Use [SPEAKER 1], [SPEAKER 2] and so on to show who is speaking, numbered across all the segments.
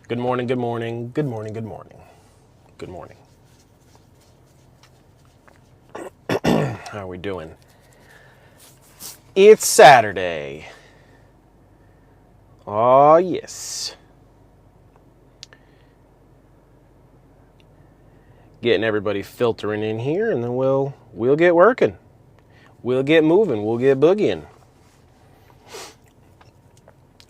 [SPEAKER 1] Good morning, good morning, good morning, good morning, good morning. How are we doing? It's Saturday. Oh, yes. Getting everybody filtering in here, and then we'll get working. We'll get moving. We'll get boogieing.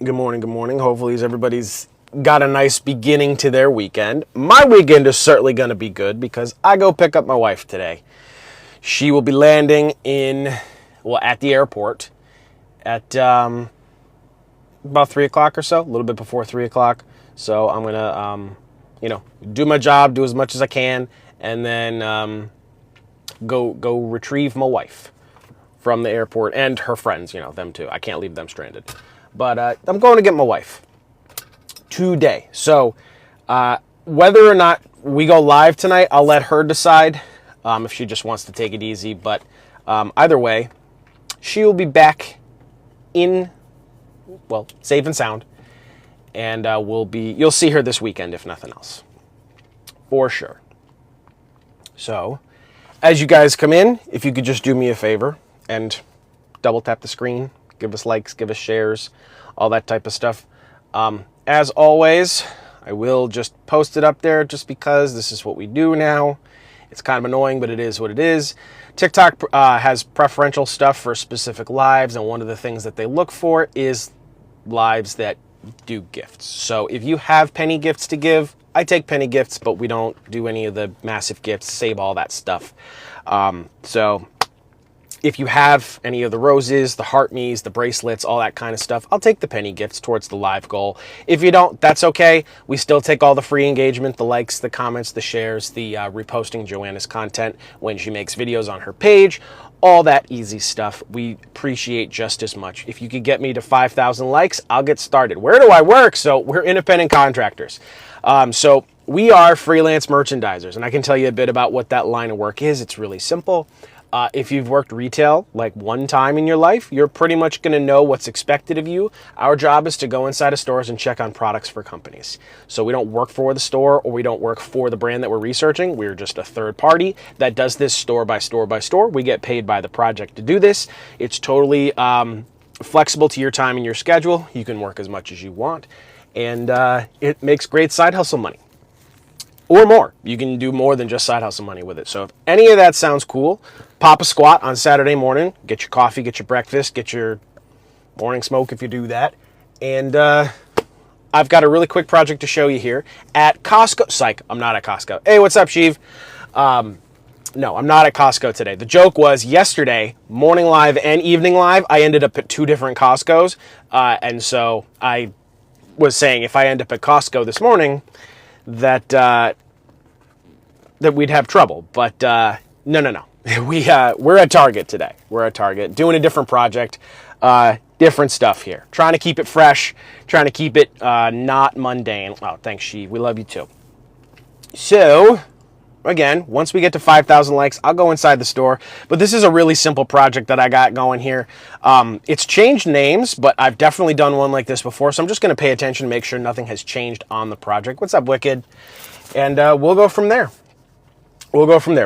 [SPEAKER 1] Good morning, good morning. Hopefully everybody's got a nice beginning to their weekend. My weekend is certainly going to be good because I go pick up my wife today. She will be landing at the airport at about 3 o'clock or so, a little bit before 3 o'clock. So I'm going to, do my job, do as much as I can, and then go retrieve my wife from the airport and her friends, them too. I can't leave them stranded. But I'm going to get my wife today. So whether or not we go live tonight, I'll let her decide if she just wants to take it easy. But either way, she will be back safe and sound. And you'll see her this weekend, if nothing else. For sure. So, as you guys come in, if you could just do me a favor and double tap the screen, give us likes, give us shares, all that type of stuff. As always, I will just post it up there just because this is what we do now. It's kind of annoying, but it is what it is. TikTok has preferential stuff for specific lives, and one of the things that they look for is lives that do gifts. So if you have penny gifts to give, I take penny gifts, but we don't do any of the massive gifts, save all that stuff. So if you have any of the roses, the heart me's, the bracelets, all that kind of stuff, I'll take the penny gifts towards the live goal. If you don't, that's okay. We still take all the free engagement, the likes, the comments, the shares, the reposting Joanna's content when she makes videos on her page, all that easy stuff. We appreciate just as much. If you could get me to 5,000 likes, I'll get started. Where do I work? So we're independent contractors. So we are freelance merchandisers, and I can tell you a bit about what that line of work is. It's really simple. If you've worked retail like one time in your life, you're pretty much going to know what's expected of you. Our job is to go inside of stores and check on products for companies. So we don't work for the store, or we don't work for the brand that we're researching. We're just a third party that does this store by store by store. We get paid by the project to do this. It's totally flexible to your time and your schedule. You can work as much as you want, and it makes great side hustle money. Or more. You can do more than just side hustle money with it. So if any of that sounds cool, pop a squat on Saturday morning, get your coffee, get your breakfast, get your morning smoke if you do that. And I've got a really quick project to show you here at Costco. Psych, I'm not at Costco. Hey, what's up, Sheev? No, I'm not at Costco today. The joke was yesterday, morning live and evening live, I ended up at two different Costcos. And so I was saying if I end up at Costco this morning, that we'd have trouble, but no. We're at Target today. We're at Target doing a different project, different stuff here. Trying to keep it fresh, trying to keep it not mundane. Oh, thanks, Sheev. We love you too. So, again, once we get to 5,000 likes, I'll go inside the store. But this is a really simple project that I got going here. It's changed names, but I've definitely done one like this before. So I'm just going to pay attention to make sure nothing has changed on the project. What's up, Wicked? And we'll go from there.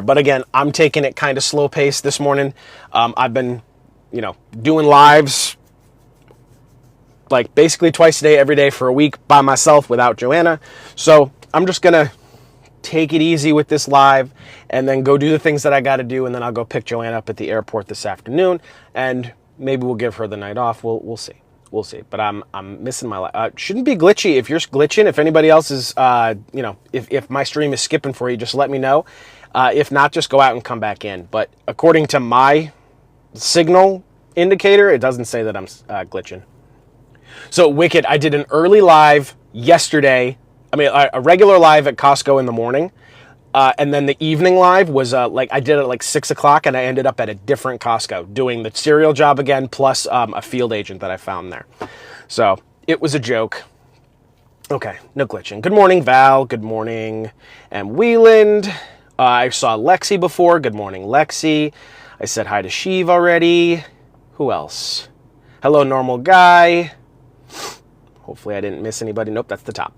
[SPEAKER 1] But again, I'm taking it kind of slow paced this morning. I've been, doing lives like basically twice a day, every day for a week by myself without Joanna. So I'm just going to take it easy with this live and then go do the things that I got to do. And then I'll go pick Joanna up at the airport this afternoon, and maybe we'll give her the night off. We'll see. But I'm missing my life. Shouldn't be glitchy. If you're glitching, if anybody else is, if my stream is skipping for you, just let me know. If not, just go out and come back in. But according to my signal indicator, it doesn't say that I'm glitching. So Wicked, I did an early live yesterday. A regular live at Costco in the morning. And then the evening live was I did it at 6 o'clock, and I ended up at a different Costco doing the cereal job again, plus a field agent that I found there. So it was a joke. Okay, no glitching. Good morning, Val. Good morning, and Wieland. I saw Lexi before. Good morning, Lexi. I said hi to Sheev already. Who else? Hello, normal guy. Hopefully I didn't miss anybody. Nope, that's the top.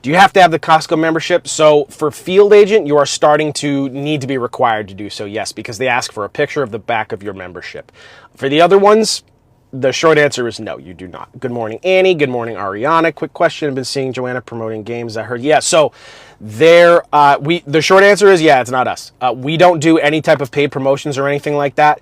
[SPEAKER 1] Do you have to have the Costco membership? So for field agent, you are starting to need to be required to do so, yes, because they ask for a picture of the back of your membership. For the other ones, the short answer is no, you do not. Good morning, Annie. Good morning, Ariana. Quick question. I've been seeing Joanna promoting games. I heard, yeah. So the short answer is yeah, it's not us. We don't do any type of paid promotions or anything like that.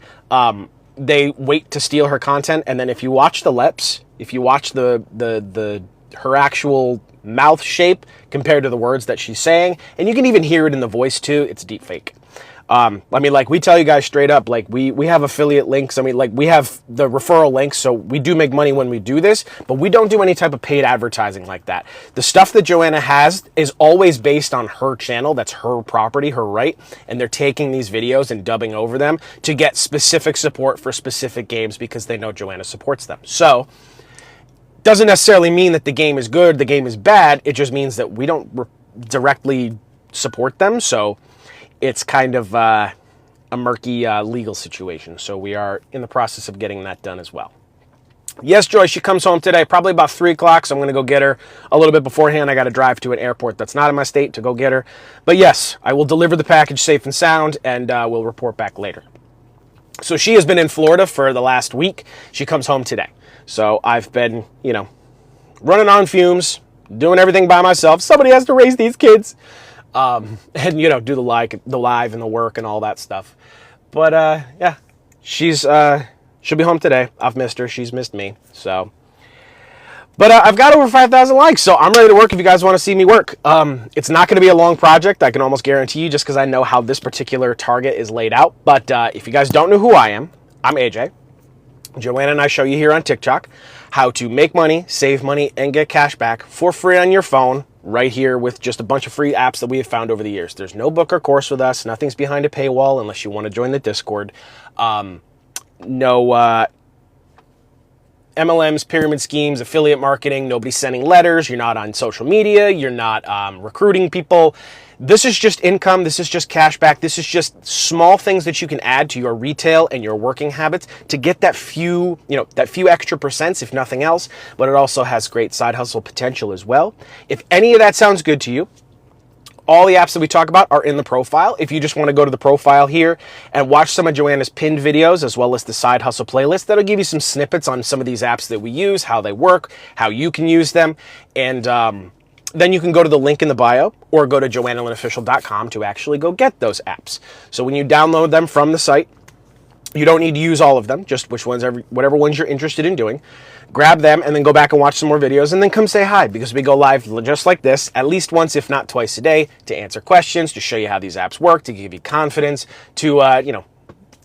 [SPEAKER 1] They wait to steal her content, and then if you watch the LEPs, if you watch her actual mouth shape compared to the words that she's saying, and you can even hear it in the voice too, it's deep fake. I mean, like, we tell you guys straight up, like, we have affiliate links. I mean, like, we have the referral links, so we do make money when we do this, but we don't do any type of paid advertising like that. The stuff that Joanna has is always based on her channel. That's her property, her right, and they're taking these videos and dubbing over them to get specific support for specific games because they know Joanna supports them. So, doesn't necessarily mean that the game is good, the game is bad. It just means that we don't directly support them, so it's kind of a murky legal situation. So we are in the process of getting that done as well. Yes, Joy, she comes home today, probably about 3 o'clock, so I'm going to go get her a little bit beforehand. I got to drive to an airport that's not in my state to go get her. But yes, I will deliver the package safe and sound, and we'll report back later. So she has been in Florida for the last week. She comes home today. So I've been, running on fumes, doing everything by myself. Somebody has to raise these kids. And, do the live and the work and all that stuff. But, yeah, she'll be home today. I've missed her. She's missed me. So, but I've got over 5,000 likes, so I'm ready to work if you guys want to see me work. It's not going to be a long project. I can almost guarantee you, just because I know how this particular target is laid out. But if you guys don't know who I am, I'm AJ. Joanna and I show you here on TikTok how to make money, save money, and get cash back for free on your phone, right here with just a bunch of free apps that we have found over the years. There's no book or course with us. Nothing's behind a paywall unless you want to join the Discord. No MLMs, pyramid schemes, affiliate marketing. Nobody's sending letters. You're not on social media. You're not recruiting people. This is just income. This is just cash back. This is just small things that you can add to your retail and your working habits to get that few extra percents, if nothing else. But it also has great side hustle potential as well. If any of that sounds good to you, all the apps that we talk about are in the profile. If you just want to go to the profile here and watch some of Joanna's pinned videos, as well as the side hustle playlist, that'll give you some snippets on some of these apps that we use, how they work, how you can use them. And then you can go to the link in the bio or go to joannalynofficial.com to actually go get those apps. So when you download them from the site, you don't need to use all of them, just whatever ones you're interested in doing. Grab them and then go back and watch some more videos and then come say hi, because we go live just like this at least once, if not twice a day, to answer questions, to show you how these apps work, to give you confidence, to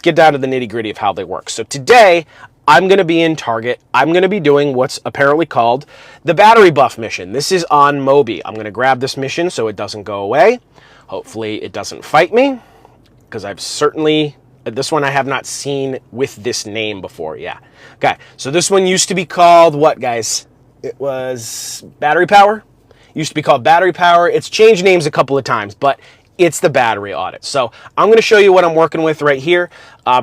[SPEAKER 1] get down to the nitty-gritty of how they work. So today, I'm going to be in Target. I'm going to be doing what's apparently called the battery buff mission. This is on Moby. I'm going to grab this mission so it doesn't go away. Hopefully it doesn't fight me, because this one I have not seen with this name before. Yeah. Okay. So this one used to be called what, guys? It was Battery Power. Used to be called Battery Power. It's changed names a couple of times, but it's the battery audit. So I'm going to show you what I'm working with right here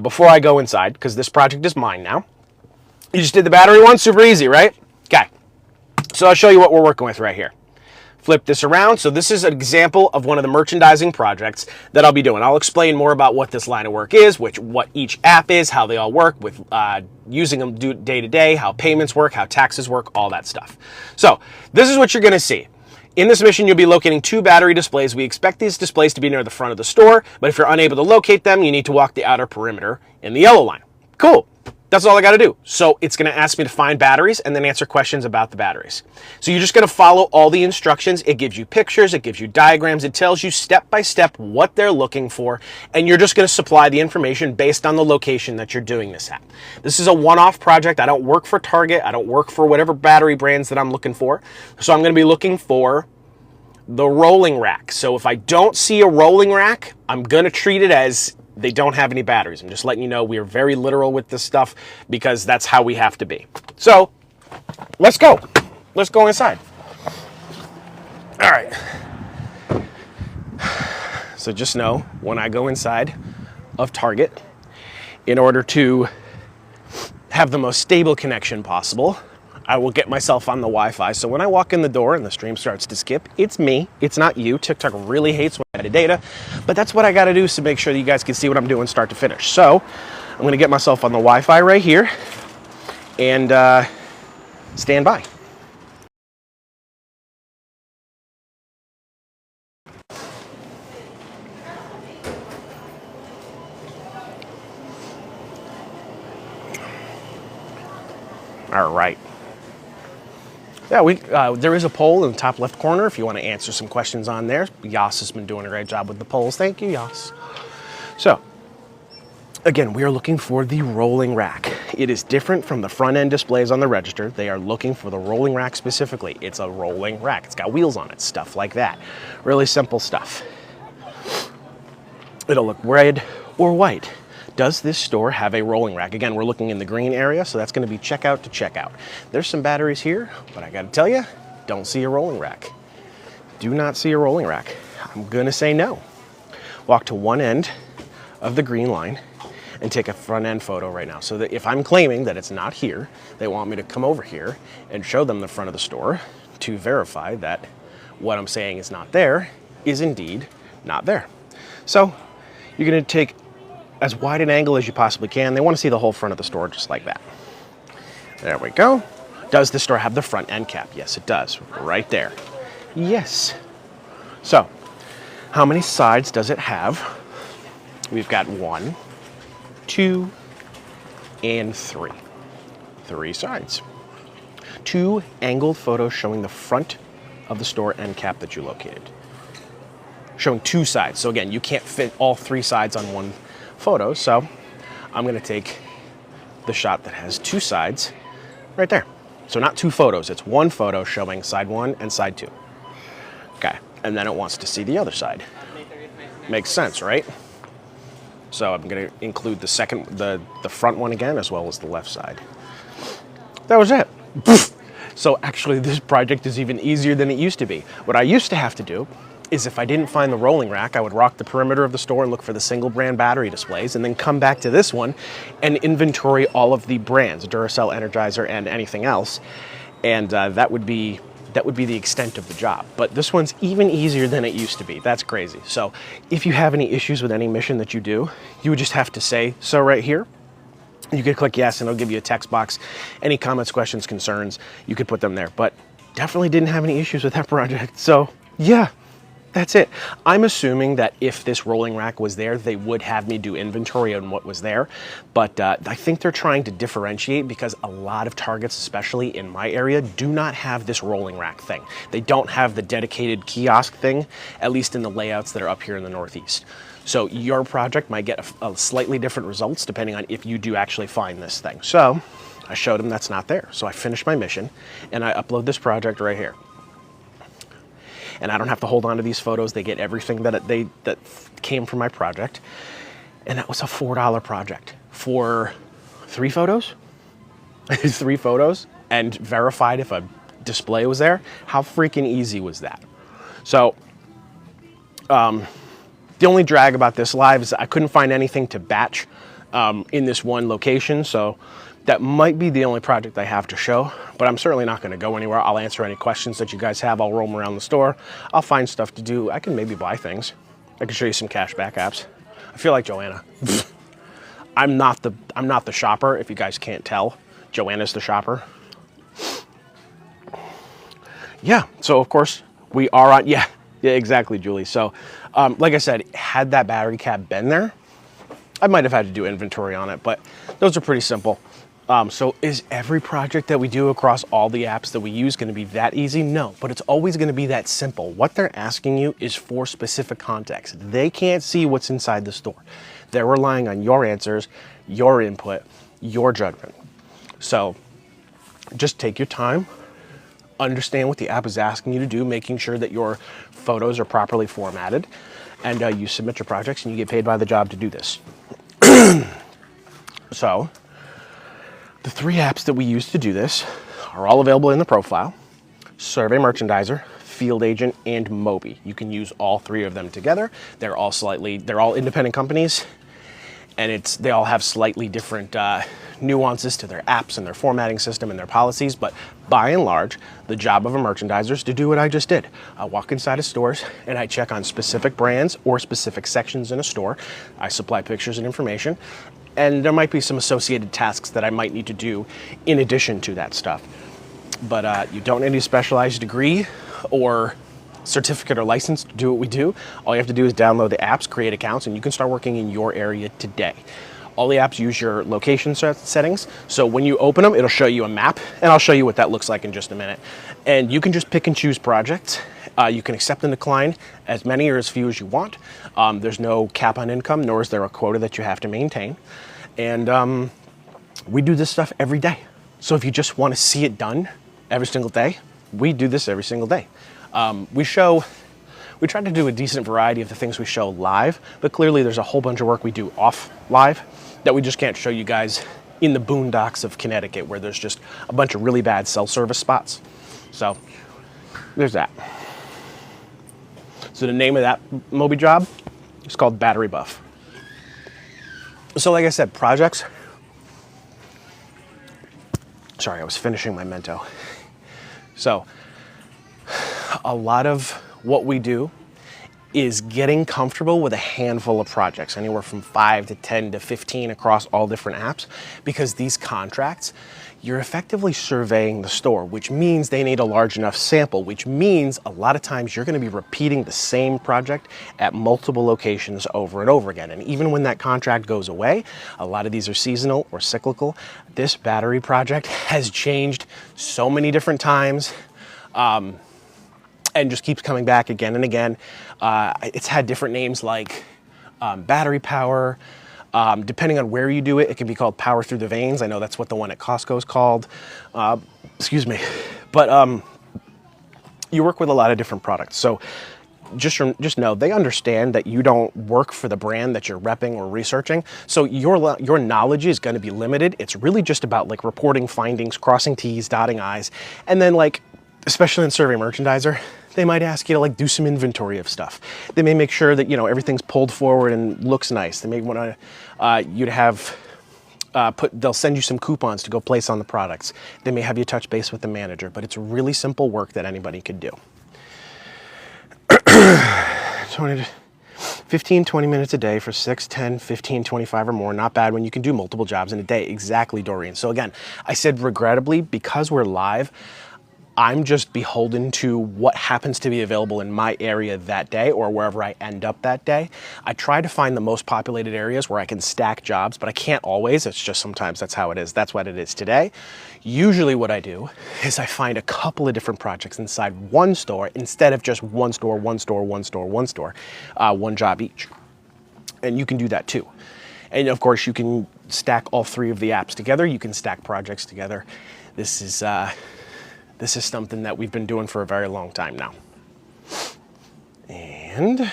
[SPEAKER 1] before I go inside, because this project is mine now. You just did the battery one. Super easy, right? Okay. So I'll show you what we're working with right here. Flip this around. So this is an example of one of the merchandising projects that I'll be doing. I'll explain more about what this line of work is, what each app is, how they all work with using them day to day, how payments work, how taxes work, all that stuff. So this is what you're going to see. In this mission, you'll be locating 2 battery displays. We expect these displays to be near the front of the store, but if you're unable to locate them, you need to walk the outer perimeter in the yellow line. Cool. That's all I got to do. So it's going to ask me to find batteries and then answer questions about the batteries. So you're just going to follow all the instructions. It gives you pictures. It gives you diagrams. It tells you step by step what they're looking for. And you're just going to supply the information based on the location that you're doing this at. This is a one-off project. I don't work for Target. I don't work for whatever battery brands that I'm looking for. So I'm going to be looking for the rolling rack. So if I don't see a rolling rack, I'm going to treat it as they don't have any batteries. I'm just letting you know we are very literal with this stuff because that's how we have to be. So let's go. Let's go inside. All right. So just know when I go inside of Target, in order to have the most stable connection possible, I will get myself on the Wi-Fi. So when I walk in the door and the stream starts to skip, it's me, it's not you. TikTok really hates when I add data, but that's what I gotta do to make sure that you guys can see what I'm doing start to finish. So I'm gonna get myself on the Wi-Fi right here and stand by. All right. Yeah, there is a poll in the top left corner if you want to answer some questions on there. Yas has been doing a great job with the polls. Thank you, Yas. So, again, we are looking for the rolling rack. It is different from the front end displays on the register. They are looking for the rolling rack specifically. It's a rolling rack. It's got wheels on it, stuff like that. Really simple stuff. It'll look red or white. Does this store have a rolling rack? Again, we're looking in the green area, so that's gonna be checkout to checkout. There's some batteries here, but I gotta tell you, don't see a rolling rack. Do not see a rolling rack. I'm gonna say no. Walk to one end of the green line and take a front end photo right now. So that if I'm claiming that it's not here, they want me to come over here and show them the front of the store to verify that what I'm saying is not there is indeed not there. So you're gonna take as wide an angle as you possibly can. They want to see the whole front of the store just like that. There we go. Does the store have the front end cap? Yes, it does. Right there. Yes. So, how many sides does it have? We've got 1, 2, and 3. 3 sides. 2 angled photos showing the front of the store end cap that you located. Showing 2 sides. So again, you can't fit all 3 sides on one photo, so I'm gonna take the shot that has 2 sides right there. So not 2 photos, it's 1 photo showing side 1 and side 2. Okay, and then it wants to see the other side. Makes sense, right? So I'm gonna include the front one again, as well as the left side. That was it. So actually this project is even easier than it used to be. What I used to have to do is if I didn't find the rolling rack, I would rock the perimeter of the store and look for the single brand battery displays and then come back to this one and inventory all of the brands, Duracell, Energizer, and anything else. And that would be the extent of the job. But this one's even easier than it used to be. That's crazy. So if you have any issues with any mission that you do, you would just have to say so right here. You could click yes and it'll give you a text box. Any comments, questions, concerns, you could put them there. But definitely didn't have any issues with that project. So yeah. That's it. I'm assuming that if this rolling rack was there, they would have me do inventory on what was there. But I think they're trying to differentiate because a lot of Targets, especially in my area, do not have this rolling rack thing. They don't have the dedicated kiosk thing, at least in the layouts that are up here in the Northeast. So your project might get a slightly different results depending on if you do actually find this thing. So I showed them that's not there. So I finished my mission and I upload this project right here. And I don't have to hold on to these photos. They get everything that came from my project. And that was a $4 project for 3 photos, 3 photos, and verified if a display was there. How freaking easy was that? So the only drag about this live is I couldn't find anything to batch in this one location. So that might be the only project I have to show, but I'm certainly not going to go anywhere. I'll answer any questions that you guys have. I'll roam around the store. I'll find stuff to do. I can maybe buy things. I can show you some cashback apps. I feel like Joanna. I'm not the shopper, if you guys can't tell. Joanna's the shopper. Yeah, so of course we are on, yeah, exactly, Julie. So like I said, had that battery cap been there, I might have had to do inventory on it, but those are pretty simple. So is every project that we do across all the apps that we use going to be that easy? No, but it's always going to be that simple. What they're asking you is for specific context. They can't see what's inside the store. They're relying on your answers, your input, your judgment. So just take your time, understand what the app is asking you to do, making sure that your photos are properly formatted, and you submit your projects and you get paid by the job to do this. So the 3 apps that we use to do this are all available in the profile: Survey Merchandiser, Field Agent, and Moby. You can use all 3 of them together. They're all independent companies, and they all have slightly different nuances to their apps and their formatting system and their policies, but by and large, the job of a merchandiser is to do what I just did. I walk inside of stores and I check on specific brands or specific sections in a store. I supply pictures and information, and there might be some associated tasks that I might need to do in addition to that stuff. But you don't need any specialized degree or certificate or license to do what we do. All you have to do is download the apps, create accounts, and you can start working in your area today. All the apps use your location settings, so when you open them, it'll show you a map, and I'll show you what that looks like in just a minute. And you can just pick and choose projects. You can accept and decline as many or as few as you want. There's no cap on income, nor is there a quota that you have to maintain. And we do this stuff every day. So if you just want to see it done every single day, we do this every single day. We try to do a decent variety of the things we show live, but clearly there's a whole bunch of work we do off live that we just can't show you guys in the boondocks of Connecticut, where there's just a bunch of really bad cell service spots. So there's that. So the name of that Moby job is called Battery Buff. So like I said, projects. Sorry, I was finishing my Mento. So a lot of what we do is getting comfortable with a handful of projects, anywhere from 5 to 10 to 15 across all different apps, because these contracts, you're effectively surveying the store, which means they need a large enough sample, which means a lot of times you're going to be repeating the same project at multiple locations over and over again. And even when that contract goes away, a lot of these are seasonal or cyclical. This battery project has changed so many different times. And just keeps coming back again and again. It's had different names like battery power. Depending on where you do it, it can be called power through the veins. I know that's what the one at Costco is called. Excuse me. But you work with a lot of different products. So just know they understand that you don't work for the brand that you're repping or researching. So your knowledge is going to be limited. It's really just about like reporting findings, crossing T's, dotting I's, and then like, especially in Survey Merchandiser, they might ask you to like do some inventory of stuff. They may make sure that, you know, everything's pulled forward and looks nice. They may want to, you to have, they'll send you some coupons to go place on the products. They may have you touch base with the manager, but it's really simple work that anybody could do. 15, 20 minutes a day for 6, 10, 15, 25 or more. Not bad when you can do multiple jobs in a day. Exactly, Doreen. So again, I said regrettably, because we're live, I'm just beholden to what happens to be available in my area that day or wherever I end up that day. I try to find the most populated areas where I can stack jobs, but I can't always. It's just sometimes that's how it is. That's what it is today. Usually what I do is I find a couple of different projects inside one store instead of just one store, one store, one store, one store, one job each. And you can do that too. And of course you can stack all three of the apps together. You can stack projects together. This is something that we've been doing for a very long time now. And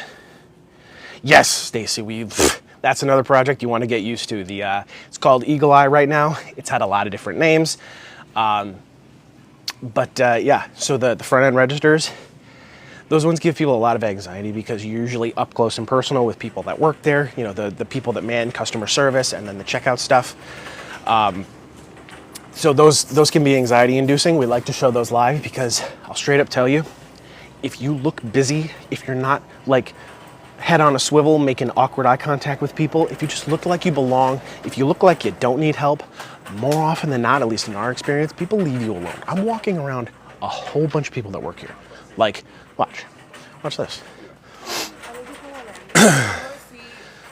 [SPEAKER 1] yes, Stacy, that's another project you want to get used to. It's called Eagle Eye right now. It's had a lot of different names. Yeah, so the front end registers, those ones give people a lot of anxiety because you're usually up close and personal with people that work there, you know, the people that man customer service and then the checkout stuff. So those can be anxiety inducing. We like to show those live because I'll straight up tell you, if you look busy, if you're not like head on a swivel, making awkward eye contact with people, if you just look like you belong, if you look like you don't need help, more often than not, at least in our experience, people leave you alone. I'm walking around a whole bunch of people that work here. Like, watch this.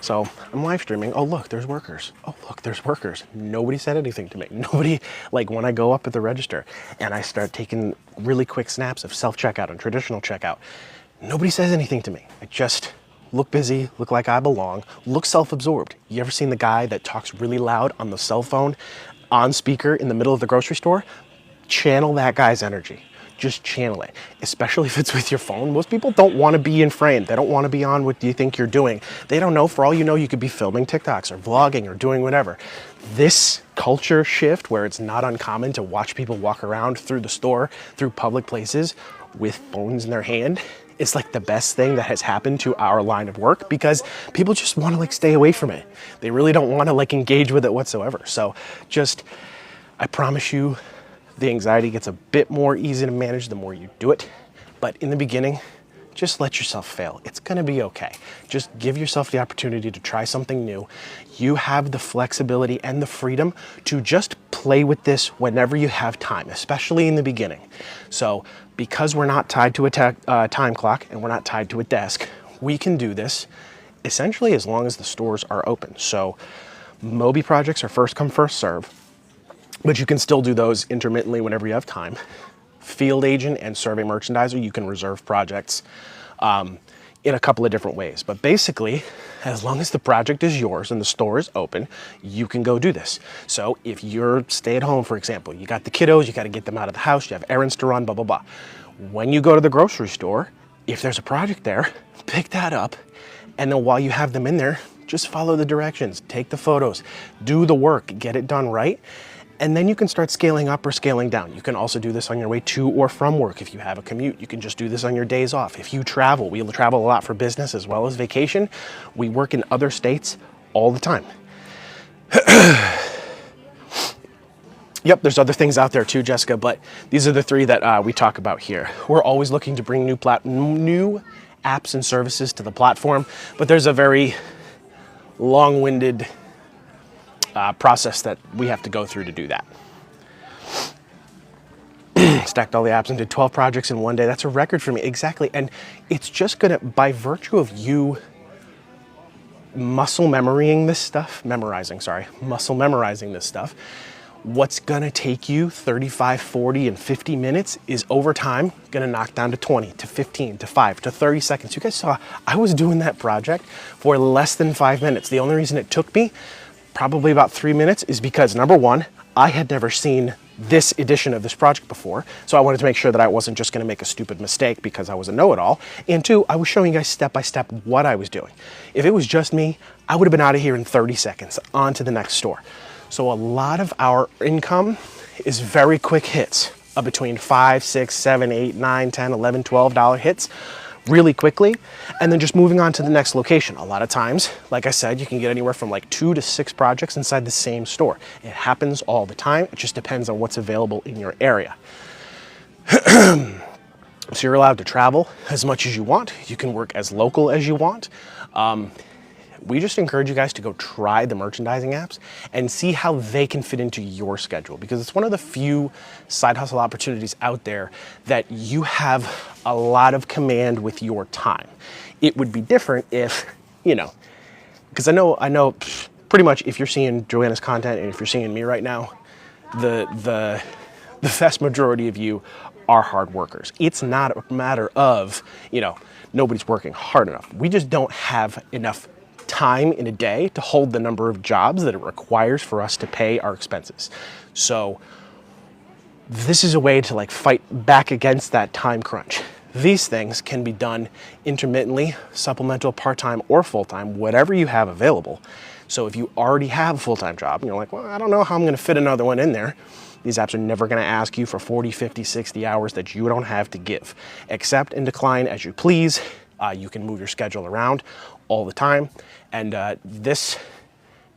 [SPEAKER 1] So I'm live streaming. Oh, look, there's workers. Oh, look, there's workers. Nobody said anything to me. Nobody, like when I go up at the register and I start taking really quick snaps of self-checkout and traditional checkout, nobody says anything to me. I just look busy, look like I belong, look self-absorbed. You ever seen the guy that talks really loud on the cell phone on speaker in the middle of the grocery store? Channel that guy's energy. Just channel it, especially if it's with your phone. Most people don't want to be in frame. They don't want to be on what you think you're doing. They don't know. For all you know, you could be filming TikToks or vlogging or doing whatever. This culture shift where it's not uncommon to watch people walk around through the store, through public places with phones in their hand It's like the best thing that has happened to our line of work, because people just want to like stay away from it. They really don't want to like engage with it whatsoever. So just, I promise you, the anxiety gets a bit more easy to manage the more you do it. But in the beginning, just let yourself fail. It's gonna be okay. Just give yourself the opportunity to try something new. You have the flexibility and the freedom to just play with this whenever you have time, especially in the beginning. So because we're not tied to a time clock and we're not tied to a desk, we can do this essentially as long as the stores are open. So Moby projects are first come, first serve, but you can still do those intermittently whenever you have time. Field agent and survey merchandiser, you can reserve projects in a couple of different ways. But basically, as long as the project is yours and the store is open, you can go do this. So if you're stay at home, for example, you got the kiddos, you got to get them out of the house, you have errands to run, blah, blah, blah. When you go to the grocery store, if there's a project there, pick that up. And then while you have them in there, just follow the directions, take the photos, do the work, get it done right. And then you can start scaling up or scaling down. You can also do this on your way to or from work. If you have a commute, you can just do this on your days off. If you travel, we travel a lot for business as well as vacation. We work in other states all the time. Yep, there's other things out there too, Jessica, but these are the three that we talk about here. We're always looking to bring new apps and services to the platform, but there's a very long-winded process that we have to go through to do that. Stacked all the apps and did 12 projects in one day. That's a record for me. Exactly. And it's just gonna, by virtue of you muscle memorizing this stuff, what's gonna take you 35, 40, and 50 minutes is over time gonna knock down to 20, to 15, to 5, to 30 seconds. You guys saw, I was doing that project for less than 5 minutes. The only reason it took me probably about 3 minutes is because, number one, I had never seen this edition of this project before, so I wanted to make sure that I wasn't just gonna make a stupid mistake because I was a know-it-all. And two, I was showing you guys step by step what I was doing. If it was just me, I would have been out of here in 30 seconds, on to the next store. So a lot of our income is very quick hits of between 5, 6, 7, 8, 9, 10, 11, $12 hits really quickly, and then just moving on to the next location. A lot of times, like I said, you can get anywhere from like 2 to 6 projects inside the same store. It happens all the time. It just depends on what's available in your area. So you're allowed to travel as much as you want. You can work as local as you want. We just encourage you guys to go try the merchandising apps and see how they can fit into your schedule, because it's one of the few side hustle opportunities out there that you have a lot of command with your time. It would be different if, you know, because I know pretty much if you're seeing Joanna's content and if you're seeing me right now, the vast majority of you are hard workers. It's not a matter of, you know, nobody's working hard enough. We just don't have enough time in a day to hold the number of jobs that it requires for us to pay our expenses. So this is a way to like fight back against that time crunch. These things can be done intermittently, supplemental, part-time, or full-time, whatever you have available. So if you already have a full-time job and you're like, well, I don't know how I'm going to fit another one in there, these apps are never going to ask you for 40, 50, 60 hours that you don't have to give. Accept and decline as you please. You can move your schedule around all the time. And this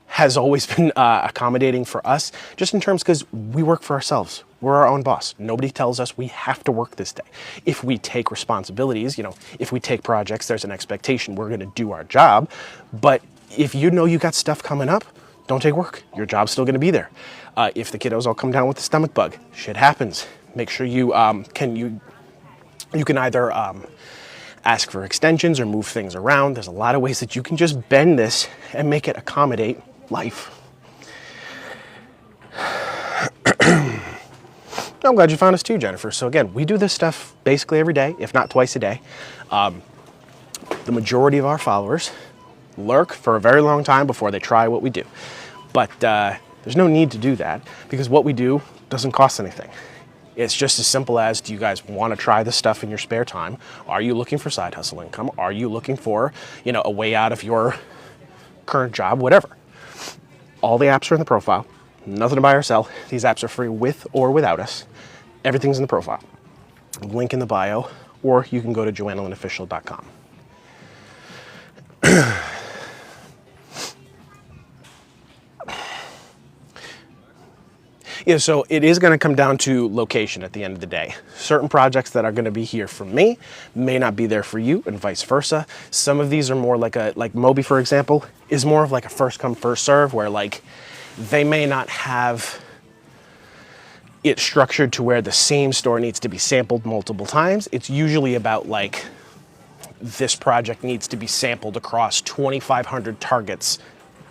[SPEAKER 1] has always been accommodating for us, just in terms because we work for ourselves. We're our own boss. Nobody tells us we have to work this day. If we take responsibilities, you know, if we take projects, there's an expectation we're going to do our job. But if you know you got stuff coming up, don't take work. Your job's still going to be there. If the kiddos all come down with a stomach bug, shit happens. Make sure you can either ask for extensions or move things around. There's a lot of ways that you can just bend this and make it accommodate life. I'm glad you found us too, Jennifer. So again, we do this stuff basically every day, if not twice a day. The majority of our followers lurk for a very long time before they try what we do. But there's no need to do that because what we do doesn't cost anything. It's just as simple as, do you guys want to try this stuff in your spare time? Are you looking for side hustle income? Are you looking for, you know, a way out of your current job, whatever? All the apps are in the profile. Nothing to buy or sell. These apps are free with or without us. Everything's in the profile. Link in the bio. or you can go to joannalinofficial.com. Yeah, so it is going to come down to location at the end of the day. Certain projects that are going to be here for me may not be there for you, and vice versa. Some of these are more like Moby, for example, is more of like a first come, first serve, where like they may not have it structured to where the same store needs to be sampled multiple times. It's usually about like, this project needs to be sampled across 2,500 targets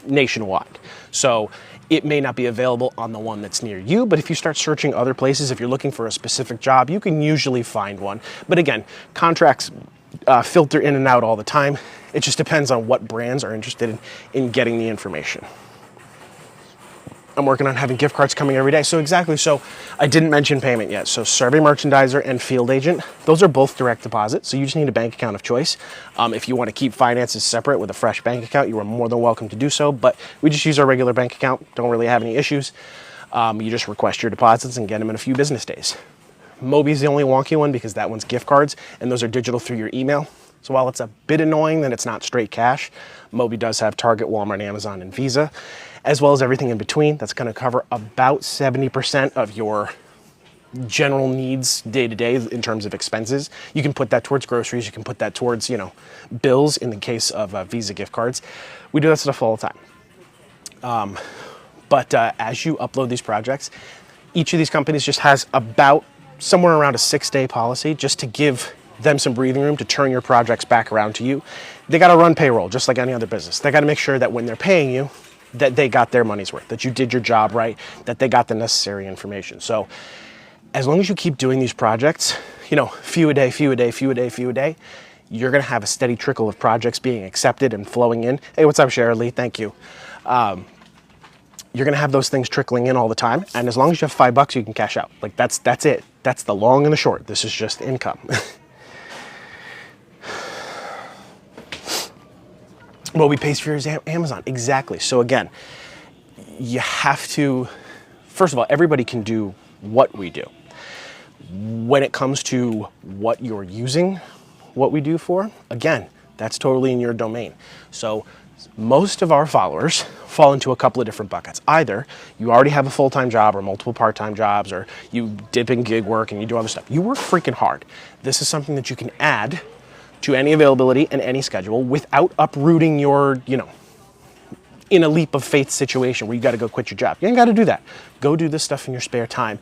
[SPEAKER 1] nationwide. So it may not be available on the one that's near you, but if you start searching other places, if you're looking for a specific job, you can usually find one. But again, contracts filter in and out all the time. It just depends on what brands are interested in getting the information. I'm working on having gift cards coming every day. So exactly, so I didn't mention payment yet. So survey merchandiser and field agent, those are both direct deposit. So you just need a bank account of choice. If you want to keep finances separate with a fresh bank account, you are more than welcome to do so. But we just use our regular bank account. Don't really have any issues. You just request your deposits and get them in a few business days. Moby's the only wonky one because that one's gift cards and those are digital through your email. So while it's a bit annoying that it's not straight cash, Moby does have Target, Walmart, Amazon, and Visa, as well as everything in between. That's going to cover about 70% of your general needs day to day in terms of expenses. You can put that towards groceries. You can put that towards, bills in the case of Visa gift cards. We do that stuff all the time. But as you upload these projects, each of these companies just has about somewhere around a 6-day policy just to give them some breathing room to turn your projects back around to you. They got to run payroll just like any other business. They got to make sure that when they're paying you, that they got their money's worth, that you did your job right, that they got the necessary information. So as long as you keep doing these projects, few a day, you're going to have a steady trickle of projects being accepted and flowing in. Hey, what's up, Shara Lee? Thank you. You're going to have those things trickling in all the time. And as long as you have $5, you can cash out. Like that's it. That's the long and the short. This is just income. Moby pays for your Amazon. Exactly. So again, you have to, first of all, everybody can do what we do. When it comes to what you're using what we do for, again, that's totally in your domain. So most of our followers fall into a couple of different buckets. Either you already have a full-time job or multiple part-time jobs, or you dip in gig work and you do other stuff. You work freaking hard. This is something that you can add to any availability and any schedule without uprooting your, in a leap of faith situation where you got to go quit your job. You ain't got to do that. Go do this stuff in your spare time.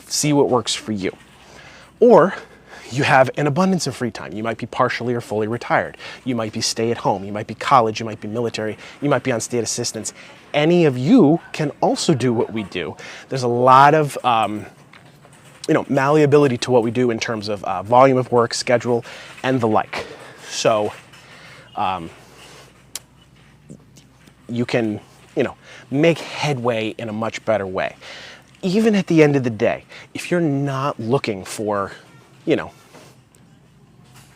[SPEAKER 1] See what works for you. Or you have an abundance of free time. You might be partially or fully retired. You might be stay at home. You might be college. You might be military. You might be on state assistance. Any of you can also do what we do. There's a lot of malleability to what we do in terms of volume of work, schedule, and the like. So you can, make headway in a much better way. Even at the end of the day, if you're not looking for,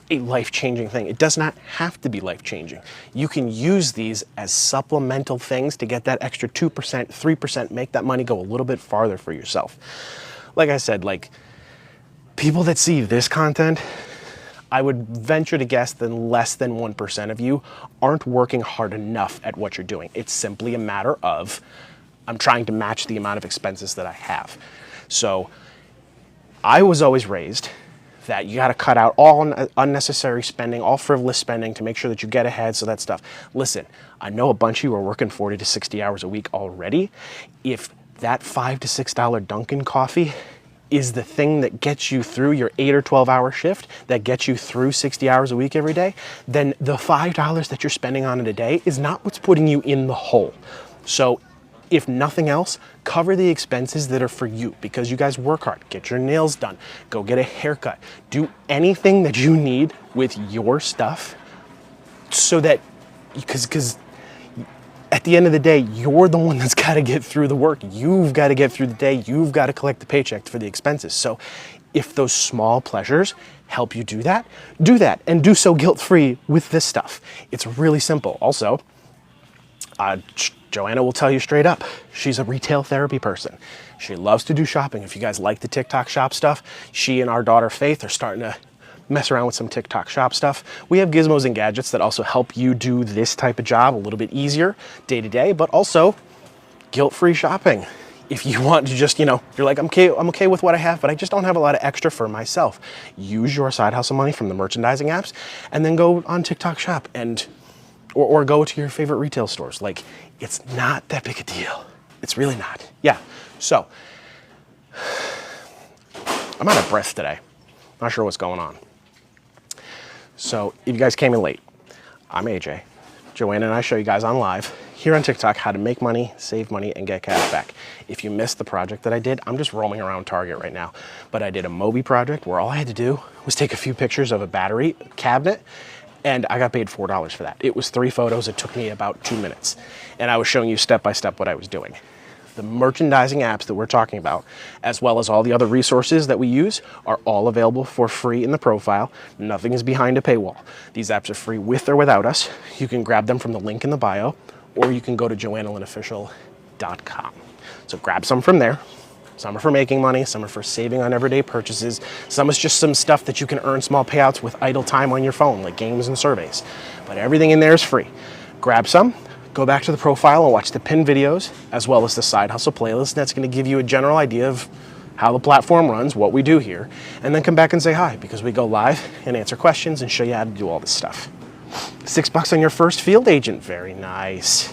[SPEAKER 1] a life-changing thing, it does not have to be life-changing. You can use these as supplemental things to get that extra 2%, 3%, make that money go a little bit farther for yourself. Like I said, people that see this content, I would venture to guess that less than 1% of you aren't working hard enough at what you're doing. It's simply a matter of, I'm trying to match the amount of expenses that I have. So I was always raised that you got to cut out all unnecessary spending, all frivolous spending to make sure that you get ahead, so that stuff. Listen, I know a bunch of you are working 40 to 60 hours a week already. If that $5 to $6 Dunkin' coffee is the thing that gets you through your 8 or 12-hour shift, that gets you through 60 hours a week every day, then the $5 that you're spending on it a day is not what's putting you in the hole. So if nothing else, cover the expenses that are for you, because you guys work hard. Get your nails done. Go get a haircut. Do anything that you need with your stuff so that, because at the end of the day, you're the one that's got to get through the work. You've got to get through the day. You've got to collect the paycheck for the expenses. So if those small pleasures help you do that, and do so guilt-free with this stuff. It's really simple. Also, Joanna will tell you straight up, she's a retail therapy person. She loves to do shopping. If you guys like the TikTok shop stuff, she and our daughter Faith are starting to mess around with some TikTok shop stuff. We have gizmos and gadgets that also help you do this type of job a little bit easier day to day, but also guilt-free shopping. If you want to just, you're like, I'm okay with what I have, but I just don't have a lot of extra for myself. Use your side hustle money from the merchandising apps and then go on TikTok shop or go to your favorite retail stores. Like, it's not that big a deal. It's really not. Yeah, so I'm out of breath today. Not sure what's going on. So if you guys came in late, I'm AJ. Joanna and I show you guys on live here on TikTok how to make money, save money, and get cash back. If you missed the project that I did, I'm just roaming around Target right now, but I did a Moby project where all I had to do was take a few pictures of a battery cabinet, and I got paid $4 for that. It was 3 photos. It took me about 2 minutes, and I was showing you step by step what I was doing. The merchandising apps that we're talking about, as well as all the other resources that we use, are all available for free in the profile. Nothing is behind a paywall. These apps are free with or without us. You can grab them from the link in the bio, or you can go to joannalynofficial.com. So grab some from there. Some are for making money, some are for saving on everyday purchases, some is just some stuff that you can earn small payouts with idle time on your phone, like games and surveys. But everything in there is free. Grab some, go back to the profile and watch the pinned videos, as well as the side hustle playlist. That's gonna give you a general idea of how the platform runs, what we do here, and then come back and say hi, because we go live and answer questions and show you how to do all this stuff. $6 on your first field agent, very nice.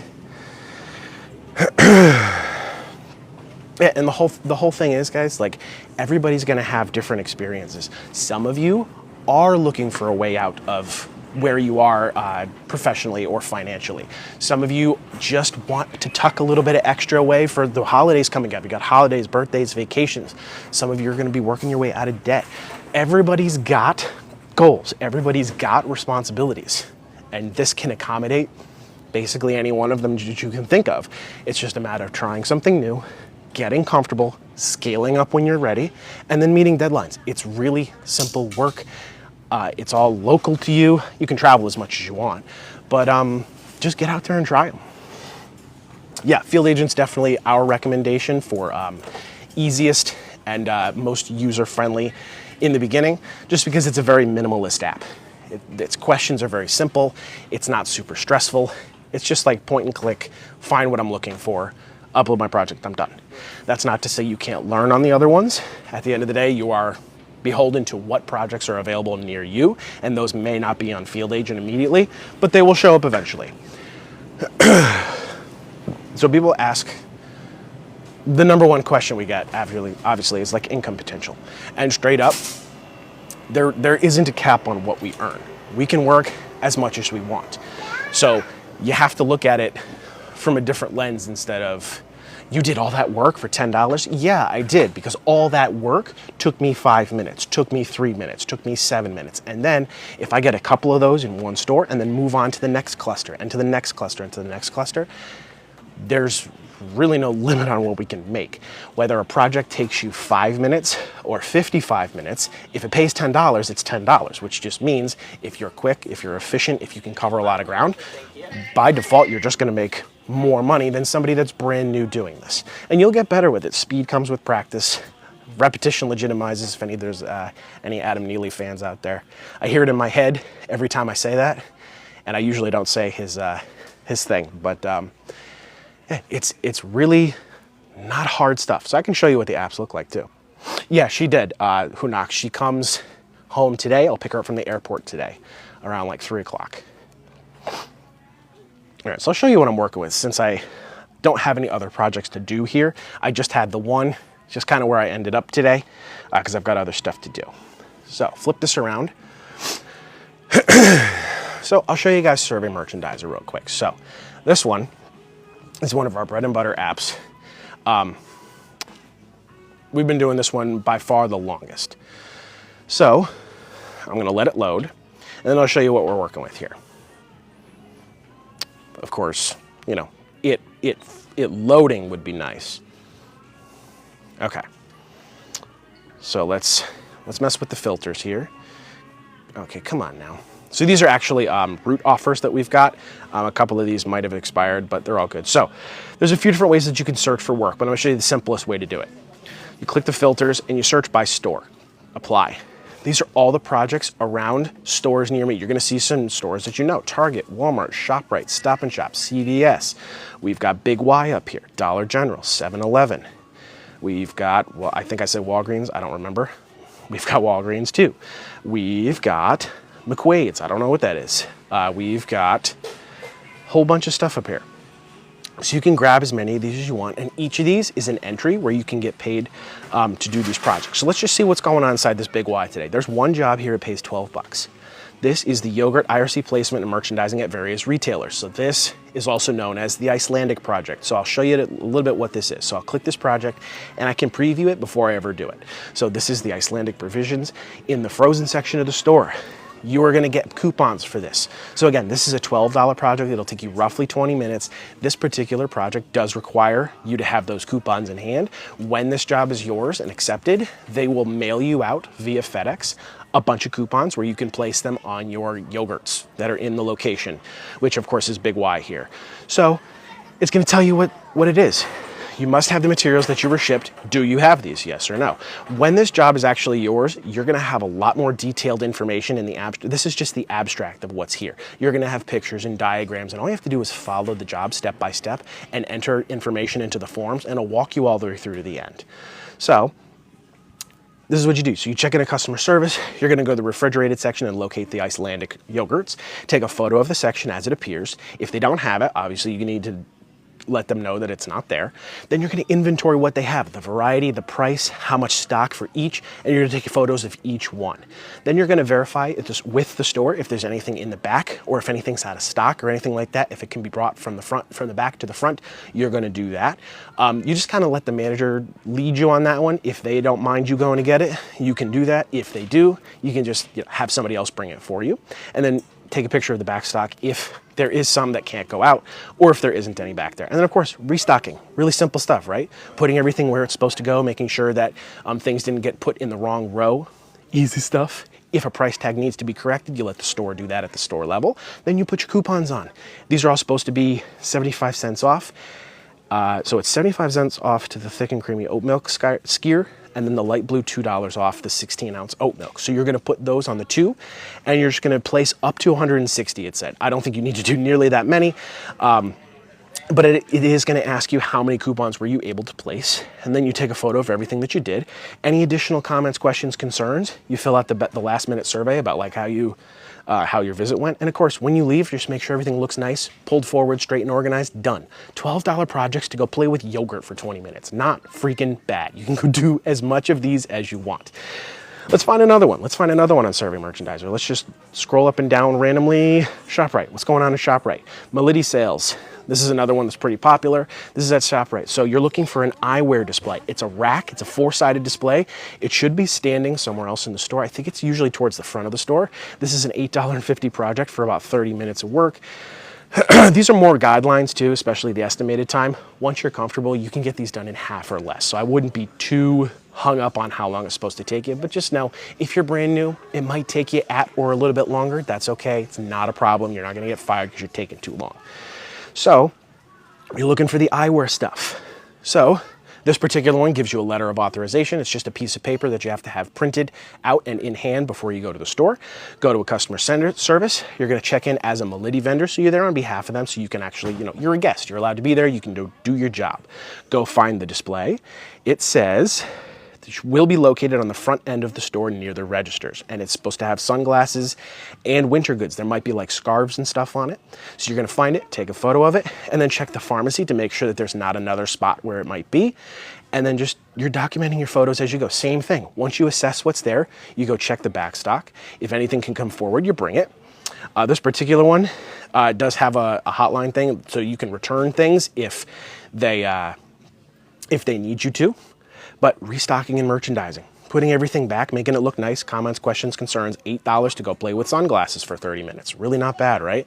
[SPEAKER 1] Yeah, and the whole thing is, guys, like, everybody's gonna have different experiences. Some of you are looking for a way out of where you are professionally or financially. Some of you just want to tuck a little bit of extra away for the holidays coming up. You got holidays, birthdays, vacations. Some of you are gonna be working your way out of debt. Everybody's got goals. Everybody's got responsibilities. And this can accommodate basically any one of them that you can think of. It's just a matter of trying something new, getting comfortable, scaling up when you're ready, and then meeting deadlines. It's really simple work. It's all local to you. You can travel as much as you want, but just get out there and try them. Yeah, field agent's definitely our recommendation for easiest and most user-friendly in the beginning, just because it's a very minimalist app. Its questions are very simple. It's not super stressful. It's just like point and click, find what I'm looking for, upload my project, I'm done. That's not to say you can't learn on the other ones. At the end of the day, you are beholden to what projects are available near you, and those may not be on Field Agent immediately, but they will show up eventually. So people ask, the number one question we get, obviously, is like income potential. And straight up, there isn't a cap on what we earn. We can work as much as we want. So you have to look at it from a different lens instead of, you did all that work for $10? Yeah, I did, because all that work took me 5 minutes, took me 3 minutes, took me 7 minutes. And then if I get a couple of those in one store and then move on to the next cluster and to the next cluster and to the next cluster, there's really no limit on what we can make. Whether a project takes you 5 minutes or 55 minutes, if it pays $10, it's $10, which just means if you're quick, if you're efficient, if you can cover a lot of ground, by default, you're just gonna make more money than somebody that's brand new doing this. And you'll get better with it. Speed comes with practice. Repetition legitimizes, if there's any Adam Neely fans out there. I hear it in my head every time I say that, and I usually don't say his thing, but it's really not hard stuff. So I can show you what the apps look like too. Yeah, she did, Hunak. She comes home today. I'll pick her up from the airport today around like 3 o'clock. All right, so I'll show you what I'm working with. Since I don't have any other projects to do here, I just had the one, just kind of where I ended up today, because I've got other stuff to do. So flip this around. So I'll show you guys Survey Merchandiser real quick. So this one is one of our bread and butter apps. We've been doing this one by far the longest. So I'm gonna let it load, and then I'll show you what we're working with here. Of course, you know, it loading would be nice. Okay. So let's mess with the filters here. Okay, come on now. So these are actually root offers that we've got. A couple of these might have expired, but they're all good. So there's a few different ways that you can search for work, but I'm gonna show you the simplest way to do it. You click the filters and you search by store, apply. These are all the projects around stores near me. You're gonna see some stores that you know: Target, Walmart, ShopRite, Stop and Shop, CVS. We've got Big Y up here, Dollar General, 7-Eleven. We've got, well, I think I said Walgreens, I don't remember. We've got Walgreens too. We've got McQuaid's, I don't know what that is. We've got a whole bunch of stuff up here. So you can grab as many of these as you want, and each of these is an entry where you can get paid to do these projects. So let's just see what's going on inside this Big Y today. There's one job here, it pays 12 bucks. This is the yogurt IRC placement and merchandising at various retailers. So this is also known as the Icelandic project. So I'll show you a little bit what this is. So I'll click this project and I can preview it before I ever do it. So this is the Icelandic provisions in the frozen section of the store. You are gonna get coupons for this. So again, this is a $12 project. It'll take you roughly 20 minutes. This particular project does require you to have those coupons in hand. When this job is yours and accepted, they will mail you out via FedEx a bunch of coupons where you can place them on your yogurts that are in the location, which of course is Big Y here. So it's gonna tell you what it is. You must have the materials that you were shipped. Do you have these? Yes or no? When this job is actually yours, you're gonna have a lot more detailed information in the abstract. This is just the abstract of what's here. You're gonna have pictures and diagrams, and all you have to do is follow the job step by step and enter information into the forms, and it'll walk you all the way through to the end. So this is what you do. So you check into customer service, you're gonna go to the refrigerated section and locate the Icelandic yogurts, take a photo of the section as it appears. If they don't have it, obviously you need to let them know that it's not there. Then you're gonna inventory what they have, the variety, the price, how much stock for each, and you're gonna take photos of each one. Then you're gonna verify it just with the store if there's anything in the back or if anything's out of stock or anything like that. If it can be brought from the back to the front, you're gonna do that. You just kind of let the manager lead you on that one. If they don't mind you going to get it, you can do that. If they do, you can just have somebody else bring it for you. And then take a picture of the back stock if there is some that can't go out or if there isn't any back there. And then of course, restocking, really simple stuff, right? Putting everything where it's supposed to go, making sure that things didn't get put in the wrong row. Easy stuff. If a price tag needs to be corrected, you let the store do that at the store level. Then you put your coupons on. These are all supposed to be 75 cents off. So it's 75 cents off to the thick and creamy oat milk skyr, and then the light blue $2 off the 16-ounce oat milk. So you're gonna put those on the two, and you're just gonna place up to 160, it said. I don't think you need to do nearly that many, but it is gonna ask you how many coupons were you able to place, and then you take a photo of everything that you did. Any additional comments, questions, concerns, you fill out the last minute survey about like how your visit went. And of course, when you leave, just make sure everything looks nice, pulled forward, straight and organized, done. $12 projects to go play with yogurt for 20 minutes. Not freaking bad. You can go do as much of these as you want. Let's find another one. Let's find another one on Survey Merchandiser. Let's just scroll up and down randomly. ShopRite. What's going on in ShopRite? Milady sales. This is another one that's pretty popular. This is at ShopRite. So you're looking for an eyewear display. It's a rack. It's a 4-sided display. It should be standing somewhere else in the store. I think it's usually towards the front of the store. This is an $8.50 project for about 30 minutes of work. These are more guidelines too, especially the estimated time. Once you're comfortable, you can get these done in half or less. So I wouldn't be too hung up on how long it's supposed to take you, but just know if you're brand new, it might take you at or a little bit longer. That's okay. It's not a problem. You're not going to get fired because you're taking too long. So you're looking for the eyewear stuff. So this particular one gives you a letter of authorization. It's just a piece of paper that you have to have printed out and in hand before you go to the store. Go to a customer service. You're going to check in as a Milady vendor, so you're there on behalf of them, so you can actually, you're a guest. You're allowed to be there. You can do your job. Go find the display. It says will be located on the front end of the store near the registers, and it's supposed to have sunglasses and winter goods. There might be like scarves and stuff on it. So you're going to find it, take a photo of it, and then check the pharmacy to make sure that there's not another spot where it might be. And then just you're documenting your photos as you go. Same thing. Once you assess what's there, you go check the back stock. If anything can come forward, you bring it. This particular one does have a hotline thing, so you can return things if they need you to. But restocking and merchandising, putting everything back, making it look nice, comments, questions, concerns, $8 to go play with sunglasses for 30 minutes. Really not bad, right?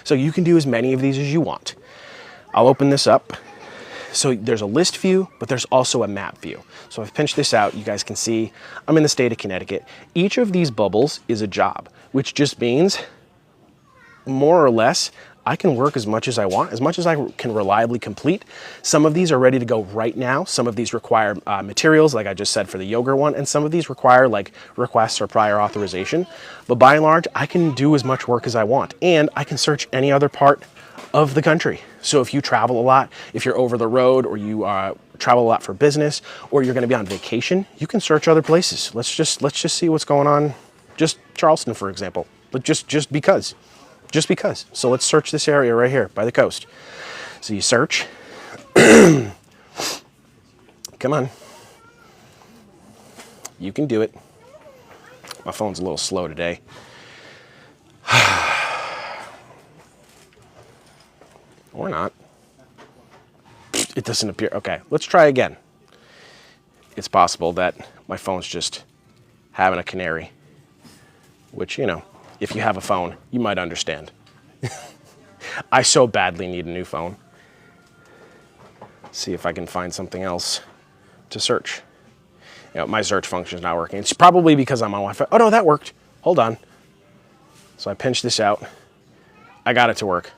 [SPEAKER 1] So you can do as many of these as you want. I'll open this up. So there's a list view, but there's also a map view. So I've pinched this out. You guys can see I'm in the state of Connecticut. Each of these bubbles is a job, which just means more or less I can work as much as I want, as much as I can reliably complete. Some of these are ready to go right now. Some of these require materials, like I just said for the yogurt one, and some of these require like requests or prior authorization. But by and large, I can do as much work as I want, and I can search any other part of the country. So if you travel a lot, if you're over the road, or you travel a lot for business, or you're going to be on vacation, you can search other places. Let's just see what's going on. Just Charleston, for example, but just because. So let's search this area right here by the coast. So you search. Come on. You can do it. My phone's a little slow today. Or not. It doesn't appear. Okay, let's try again. It's possible that my phone's just having a canary, which, you know, if you have a phone, you might understand. I so badly need a new phone. See if I can find something else to search. You know, my search function is not working. It's probably because I'm on Wi-Fi. Oh no, that worked. Hold on. So I pinched this out. I got it to work.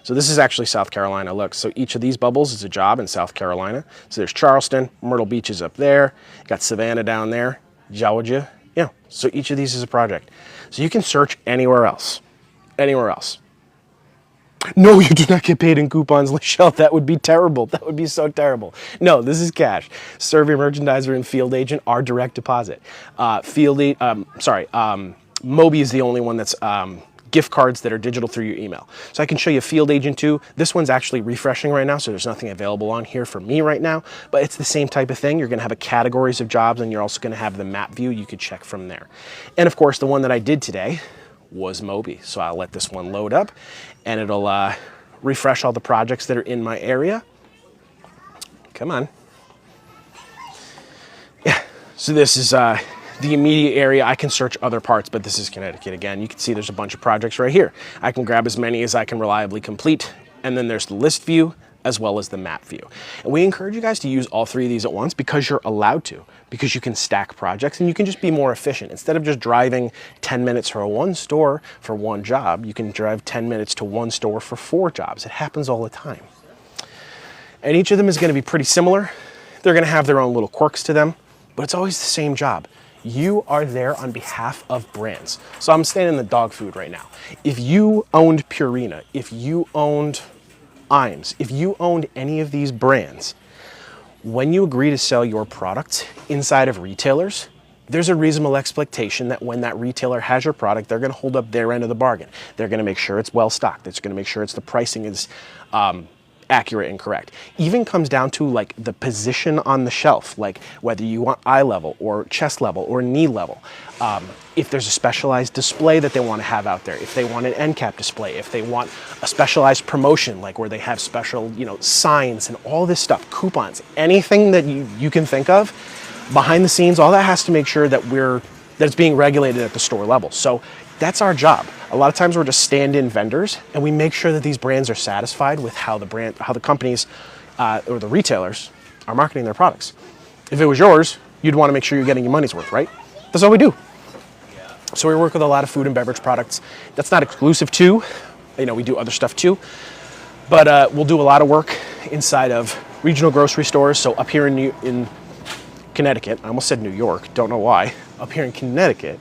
[SPEAKER 1] So this is actually South Carolina. Look, so each of these bubbles is a job in South Carolina. So there's Charleston, Myrtle Beach is up there. Got Savannah down there, Georgia. Yeah, so each of these is a project. So you can search anywhere else. Anywhere else. No, you do not get paid in coupons, Lachelle. That would be terrible. That would be so terrible. No, this is cash. Survey merchandiser and field agent are direct deposit. Moby is the only one that's gift cards that are digital through your email. So I can show you field agent too. This one's actually refreshing right now, so there's nothing available on here for me right now, but it's the same type of thing. You're gonna have a categories of jobs, and you're also gonna have the map view. You could check from there. And of course, the one that I did today was Moby. So I'll let this one load up, and it'll refresh all the projects that are in my area. Come on. Yeah, so this is the immediate area. I can search other parts, but this is Connecticut again. You can see there's a bunch of projects right here. I can grab as many as I can reliably complete, and then there's the list view as well as the map view. And we encourage you guys to use all three of these at once because you're allowed to, because you can stack projects and you can just be more efficient. Instead of just driving 10 minutes for one store for one job, you can drive 10 minutes to one store for 4 jobs. It happens all the time. And each of them is going to be pretty similar. They're going to have their own little quirks to them, but it's always the same job. You are there on behalf of brands. So I'm staying in the dog food right now. If you owned Purina, if you owned Iams, if you owned any of these brands, when you agree to sell your product inside of retailers, there's a reasonable expectation that when that retailer has your product, they're going to hold up their end of the bargain. They're going to make sure it's well stocked. It's going to make sure the pricing is accurate and correct. Even comes down to like the position on the shelf, like whether you want eye level or chest level or knee level. If there's a specialized display that they want to have out there, if they want an end cap display, if they want a specialized promotion, like where they have special, you know, signs and all this stuff, coupons, anything that you can think of behind the scenes, all that has to make sure that it's being regulated at the store level. So that's our job. A lot of times we're just stand-in vendors, and we make sure that these brands are satisfied with how the companies or the retailers are marketing their products. If it was yours, you'd want to make sure you're getting your money's worth, right? That's all we do. So we work with a lot of food and beverage products. That's not exclusive to, you know, we do other stuff too, but we'll do a lot of work inside of regional grocery stores. So up here in Connecticut, I almost said New York, don't know why. Up here in Connecticut,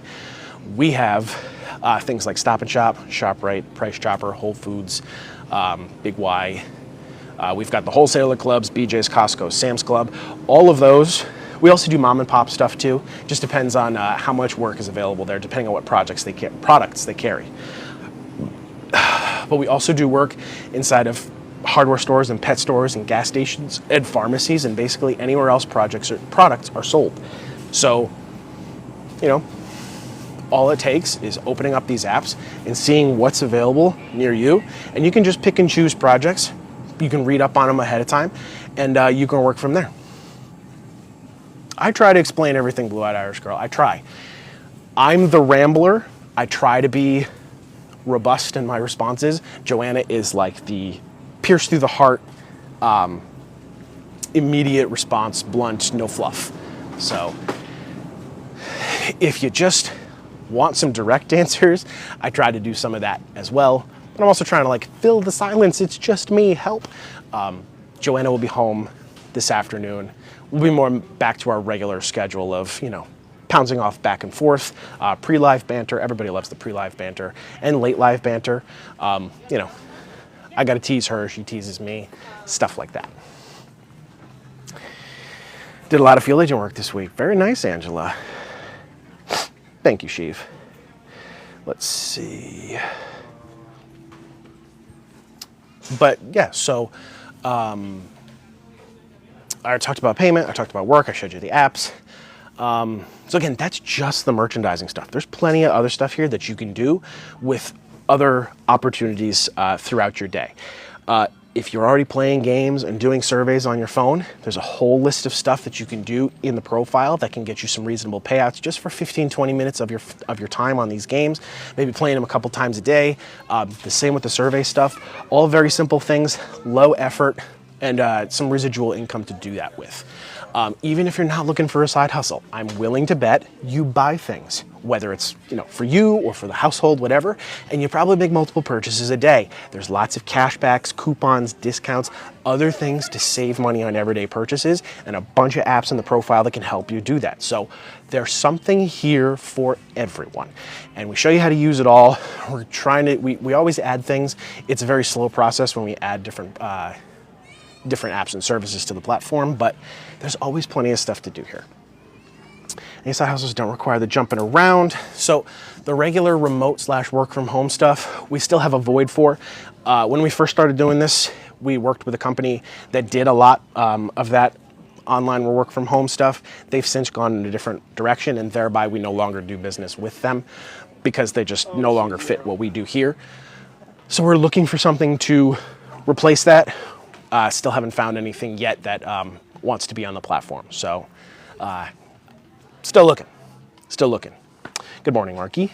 [SPEAKER 1] we have things like Stop and Shop, ShopRite, Price Chopper, Whole Foods, Big Y. We've got the wholesaler clubs, BJ's, Costco, Sam's Club, all of those. We also do mom and pop stuff too. Just depends on how much work is available there, depending on what products they carry. But we also do work inside of hardware stores and pet stores and gas stations and pharmacies and basically anywhere else products are sold. So, you know, all it takes is opening up these apps and seeing what's available near you, and you can just pick and choose projects. You can read up on them ahead of time, and you can work from there. I try to explain everything, Blue-Eyed Irish Girl. I try. I'm the rambler. I try to be robust in my responses. Joanna is like the pierce through the heart, immediate response, blunt, no fluff. So if you just want some direct answers, I try to do some of that as well. but I'm also trying to like fill the silence. It's just me, help. Joanna will be home this afternoon. We'll be more back to our regular schedule of, you know, pouncing off back and forth, pre-live banter. Everybody loves the pre-live banter and late live banter. You know, I got to tease her, she teases me, stuff like that. Did a lot of field agent work this week. Very nice, Angela. Thank you, Sheev. Let's see. But yeah, so I talked about payment, I talked about work, I showed you the apps. So again, that's just the merchandising stuff. There's plenty of other stuff here that you can do with other opportunities throughout your day. If you're already playing games and doing surveys on your phone, there's a whole list of stuff that you can do in the profile that can get you some reasonable payouts just for 15, 20 minutes of your time on these games, maybe playing them a couple times a day. The same with the survey stuff. All very simple things, low effort, and some residual income to do that with. Even if you're not looking for a side hustle, I'm willing to bet you buy things, whether it's, you know, for you or for the household, whatever, and you probably make multiple purchases a day. There's lots of cashbacks, coupons, discounts, other things to save money on everyday purchases, and a bunch of apps in the profile that can help you do that. So there's something here for everyone, and we show you how to use it all. We're trying to, we always add things. It's a very slow process when we add different apps and services to the platform, but there's always plenty of stuff to do here. Any side hustles don't require the jumping around. So the regular remote / work from home stuff, we still have a void for. When we first started doing this, we worked with a company that did a lot of that online work from home stuff. They've since gone in a different direction, and thereby we no longer do business with them because they just no longer fit what we do here. So we're looking for something to replace that. Still haven't found anything yet that wants to be on the platform. So still looking. Good morning, Marky.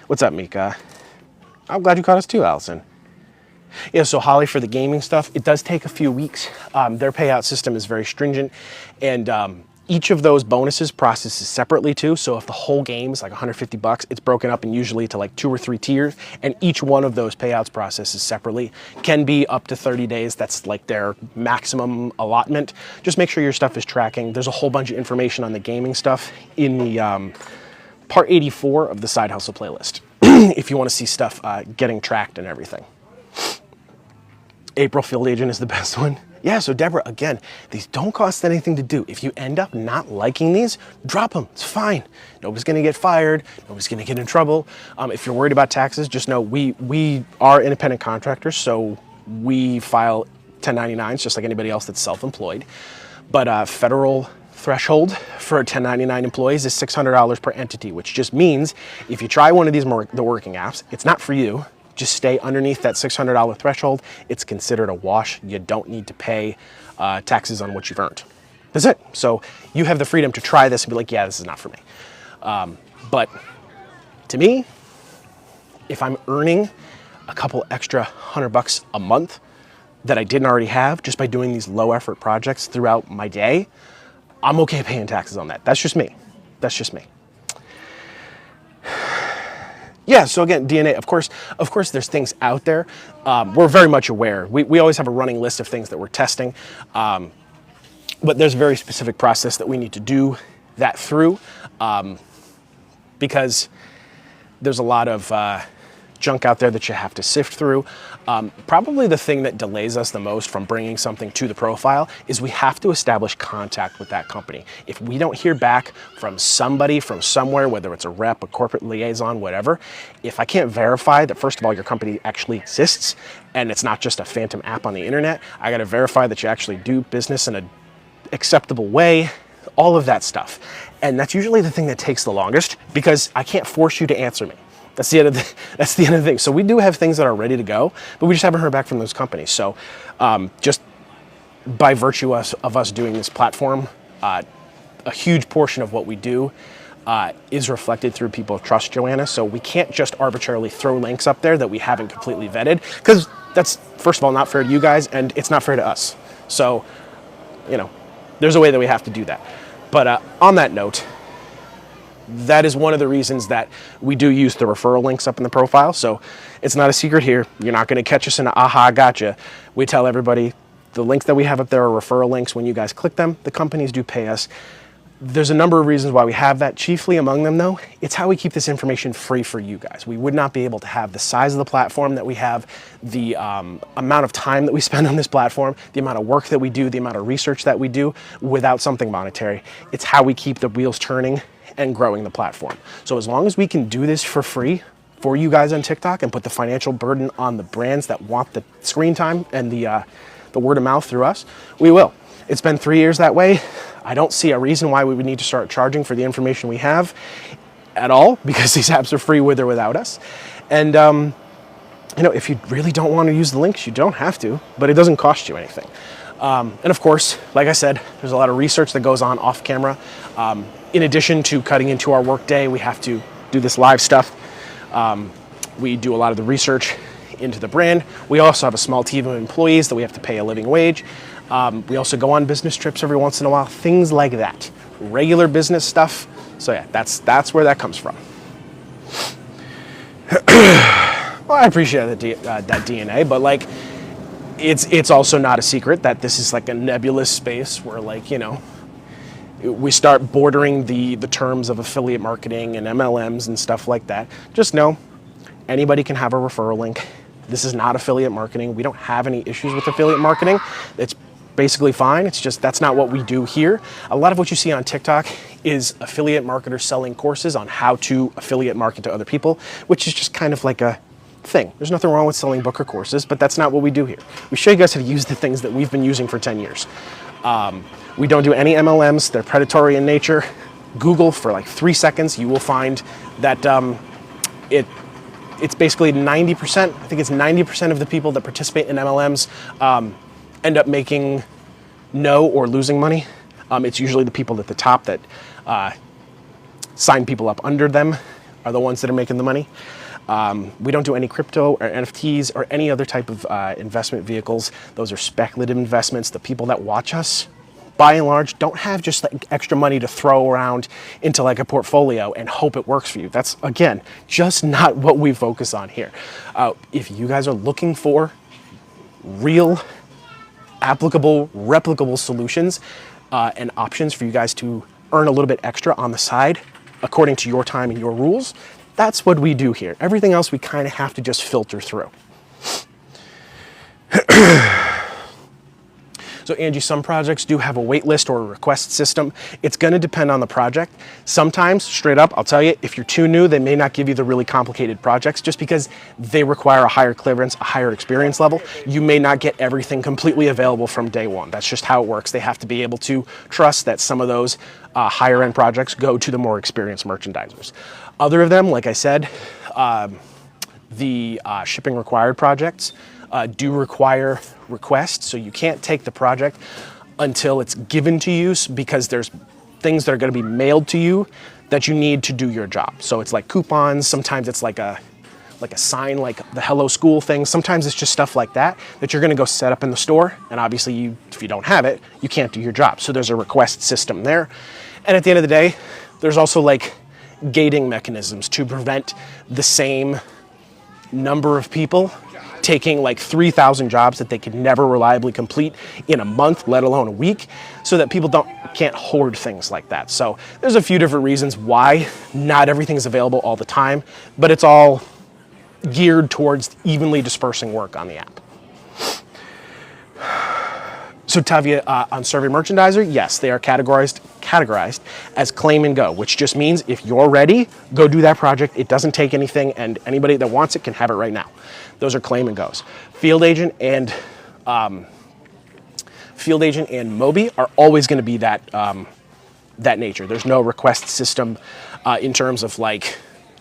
[SPEAKER 1] What's up, Mika? I'm glad you caught us too, Allison. Yeah, so Holly, for the gaming stuff, it does take a few weeks. Their payout system is very stringent, and each of those bonuses processes separately too. So if the whole game is like $150, it's broken up in usually to like 2 or 3 tiers, and each one of those payouts processes separately. Can be up to 30 days. That's like their maximum allotment. Just make sure your stuff is tracking. There's a whole bunch of information on the gaming stuff in the part 84 of the Side Hustle playlist if you want to see stuff getting tracked and everything. April Field Agent is the best one. Yeah, so Deborah, again, these don't cost anything to do. If you end up not liking these, drop them. It's fine. Nobody's going to get fired. Nobody's going to get in trouble. If you're worried about taxes, just know we are independent contractors, so we file 1099s just like anybody else that's self-employed. But federal threshold for 1099 employees is $600 per entity, which just means if you try one of these the working apps, it's not for you. Just stay underneath that $600 threshold. It's considered a wash. You don't need to pay taxes on what you've earned. That's it. So you have the freedom to try this and be like, yeah, this is not for me. But to me, if I'm earning a couple extra $100 a month that I didn't already have just by doing these low effort projects throughout my day, I'm okay paying taxes on that. That's just me. That's just me. Yeah, so again, DNA, of course, there's things out there. We're very much aware. We always have a running list of things that we're testing, but there's a very specific process that we need to do that through because there's a lot of junk out there that you have to sift through. Probably the thing that delays us the most from bringing something to the profile is we have to establish contact with that company. If we don't hear back from somebody from somewhere, whether it's a rep, a corporate liaison, whatever, if I can't verify that, first of all, your company actually exists and it's not just a phantom app on the internet, I got to verify that you actually do business in an acceptable way, all of that stuff. And that's usually the thing that takes the longest because I can't force you to answer me. That's the end of the thing. So we do have things that are ready to go, but we just haven't heard back from those companies. So just by virtue of us doing this platform, a huge portion of what we do is reflected through people who trust Joanna. So we can't just arbitrarily throw links up there that we haven't completely vetted, because that's, first of all, not fair to you guys, and it's not fair to us. So, you know, there's a way that we have to do that. But on that note, That is one of the reasons that we do use the referral links up in the profile. So it's not a secret here. You're not going to catch us in a aha gotcha. We tell everybody the links that we have up there are referral links. When you guys click them, the companies do pay us. There's a number of reasons why we have that. Chiefly among them, though, it's how we keep this information free for you guys. We would not be able to have the size of the platform that we have, the amount of time that we spend on this platform, the amount of work that we do, the amount of research that we do without something monetary. It's how we keep the wheels turning and growing the platform. So as long as we can do this for free for you guys on TikTok and put the financial burden on the brands that want the screen time and the word of mouth through us, we will. It's been 3 years that way. I don't see a reason why we would need to start charging for the information we have at all, because these apps are free with or without us. And you know, if you really don't want to use the links, you don't have to, but it doesn't cost you anything. And of course, like I said, there's a lot of research that goes on off camera. In addition to cutting into our work day, we have to do this live stuff. We do a lot of the research into the brand. We also have a small team of employees that we have to pay a living wage. We also go on business trips every once in a while, things like that. Regular business stuff. So yeah, that's where that comes from. Well, I appreciate that DNA, but like, it's also not a secret that this is like a nebulous space where, like, you know, we start bordering the terms of affiliate marketing and MLMs and stuff like that. Just know, anybody can have a referral link. This is not affiliate marketing. We don't have any issues with affiliate marketing. It's basically fine. It's just that's not what we do here. A lot of what you see on TikTok is affiliate marketers selling courses on how to affiliate market to other people, which is just kind of like a thing. There's nothing wrong with selling Booker courses, but that's not what we do here. We show you guys how to use the things that we've been using for 10 years. We don't do any MLMs. They're predatory in nature. Google for like 3 seconds, you will find that it's basically 90%, I think it's 90% of the people that participate in MLMs end up making no or losing money. It's usually the people at the top that sign people up under them are the ones that are making the money. We don't do any crypto or NFTs or any other type of investment vehicles. Those are speculative investments. The people that watch us, by and large, don't have just like extra money to throw around into like a portfolio and hope it works for you. That's, again, just not what we focus on here. If you guys are looking for real, applicable, replicable solutions and options for you guys to earn a little bit extra on the side, according to your time and your rules, that's what we do here. Everything else we kind of have to just filter through. So Angie, some projects do have a wait list or a request system. It's going to depend on the project. Sometimes, straight up, I'll tell you, if you're too new, they may not give you the really complicated projects just because they require a higher clearance, a higher experience level. You may not get everything completely available from day one. That's just how it works. They have to be able to trust that some of those higher end projects go to the more experienced merchandisers. Other of them, like I said, the shipping required projects do require requests, so you can't take the project until it's given to you because there's things that are going to be mailed to you that you need to do your job. So it's like coupons, sometimes it's like a sign, like the Hello School thing. Sometimes it's just stuff like that that you're going to go set up in the store, and obviously if you don't have it, you can't do your job. So there's a request system there. And at the end of the day, there's also like gating mechanisms to prevent the same number of people taking like 3,000 jobs that they could never reliably complete in a month, let alone a week, so that people can't hoard things like that. So there's a few different reasons why not everything is available all the time, but it's all geared towards evenly dispersing work on the app. So Tavia, on Survey Merchandiser, yes, they are categorized as claim and go, which just means if you're ready, go do that project. It doesn't take anything, and anybody that wants it can have it right now. Those are claim and goes. Field agent and Mobi are always going to be that nature. There's no request system in terms of like,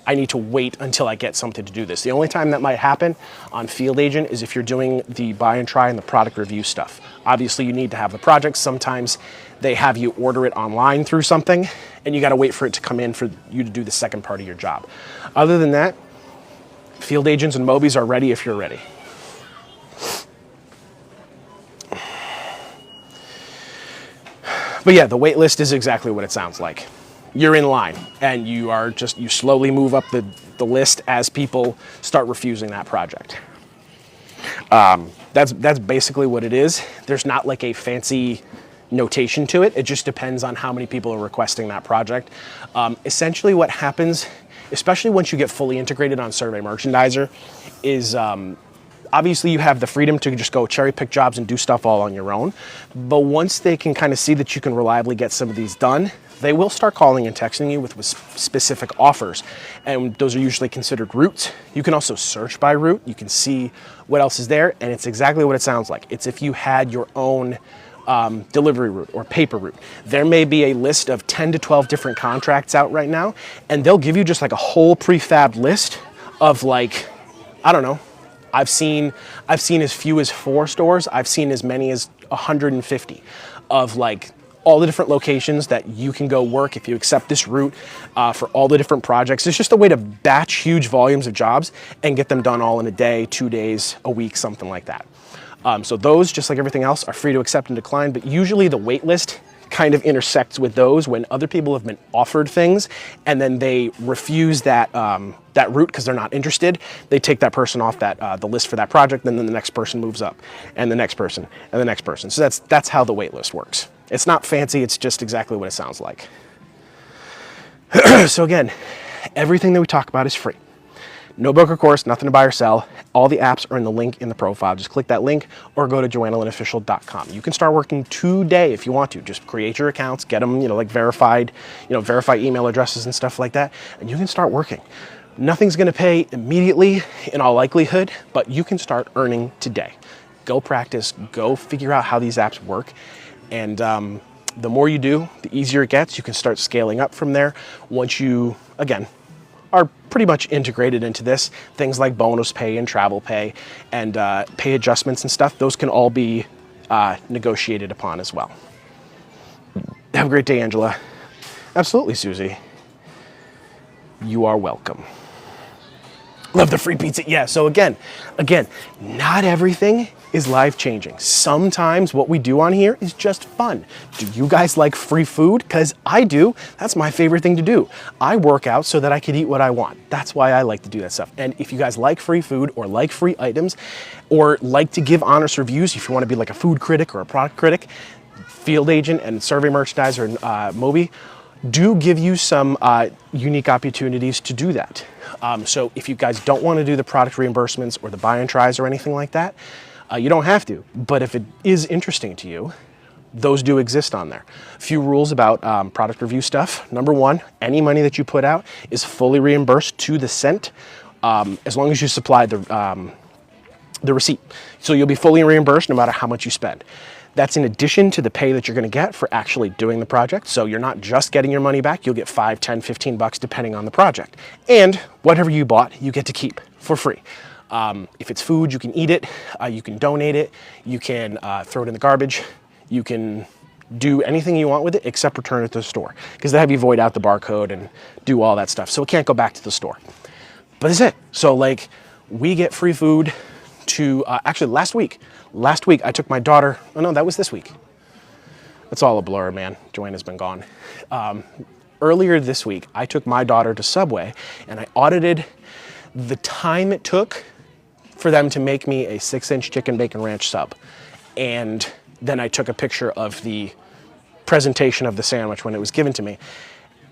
[SPEAKER 1] I need to wait until I get something to do this. The only time that might happen on Field Agent is if you're doing the buy and try and the product review stuff. Obviously, you need to have the project. Sometimes they have you order it online through something, and you got to wait for it to come in for you to do the second part of your job. Other than that, Field Agents and Mobis are ready if you're ready. But yeah, the wait list is exactly what it sounds like. you're in line, and you slowly move up the list as people start refusing that project. That's basically what it is. There's not like a fancy notation to it. It just depends on how many people are requesting that project. Essentially what happens, especially once you get fully integrated on Survey Merchandiser, is obviously you have the freedom to just go cherry pick jobs and do stuff all on your own. But once they can kind of see that you can reliably get some of these done, they will start calling and texting you with specific offers. And those are usually considered routes. You can also search by route. You can see what else is there. And it's exactly what it sounds like. It's if you had your own delivery route or paper route. There may be a list of 10 to 12 different contracts out right now, and they'll give you just like a whole prefabbed list of like, I don't know, I've seen as few as 4 stores. I've seen as many as 150 of like all the different locations that you can go work if you accept this route for all the different projects. It's just a way to batch huge volumes of jobs and get them done all in a day, 2 days, a week, something like that. So those, just like everything else, are free to accept and decline, but usually the wait list kind of intersects with those when other people have been offered things and then they refuse that that route because they're not interested. They take that person off the list for that project, and then the next person moves up, and the next person, and the next person. So that's how the wait list works. It's not fancy, it's just exactly what it sounds like. So again, everything that we talk about is free. No broker course, nothing to buy or sell. All the apps are in the link in the profile. Just click that link or go to joannalynofficial.com. You can start working today if you want to. Just create your accounts, get them, like verified, verify email addresses and stuff like that, and you can start working. Nothing's going to pay immediately in all likelihood, but you can start earning today. Go practice, go figure out how these apps work, and the more you do, the easier it gets. You can start scaling up from there once you, again, are pretty much integrated into this. Things like bonus pay and travel pay and pay adjustments and stuff, those can all be negotiated upon as well. Have a great day, Angela. Absolutely, Susie. You are welcome. Love the free pizza. Yeah, so again, not everything is life-changing. Sometimes what we do on here is just fun. Do you guys like free food? Because I do. That's my favorite thing to do. I work out so that I can eat what I want. That's why I like to do that stuff. And if you guys like free food or like free items or like to give honest reviews, if you want to be like a food critic or a product critic, Field Agent and Survey Merchandiser and Moby do give you some unique opportunities to do that. So if you guys don't want to do the product reimbursements or the buy and tries or anything like that, you don't have to. But if it is interesting to you, those do exist on there. A few rules about product review stuff. Number one, any money that you put out is fully reimbursed to the cent as long as you supply the receipt. So you'll be fully reimbursed no matter how much you spend. That's in addition to the pay that you're going to get for actually doing the project. So you're not just getting your money back. You'll get 5, 10, 15 bucks depending on the project. And whatever you bought, you get to keep for free. If it's food, you can eat it. You can donate it. You can throw it in the garbage. You can do anything you want with it except return it to the store, because they have you void out the barcode and do all that stuff. So it can't go back to the store. But that's it. So like we get free food to, actually last week I took my daughter, oh no, that was this week. It's all a blur, man. Joanna's been gone. Earlier this week, I took my daughter to Subway and I audited the time it took for them to make me a 6-inch chicken bacon ranch sub. And then I took a picture of the presentation of the sandwich when it was given to me.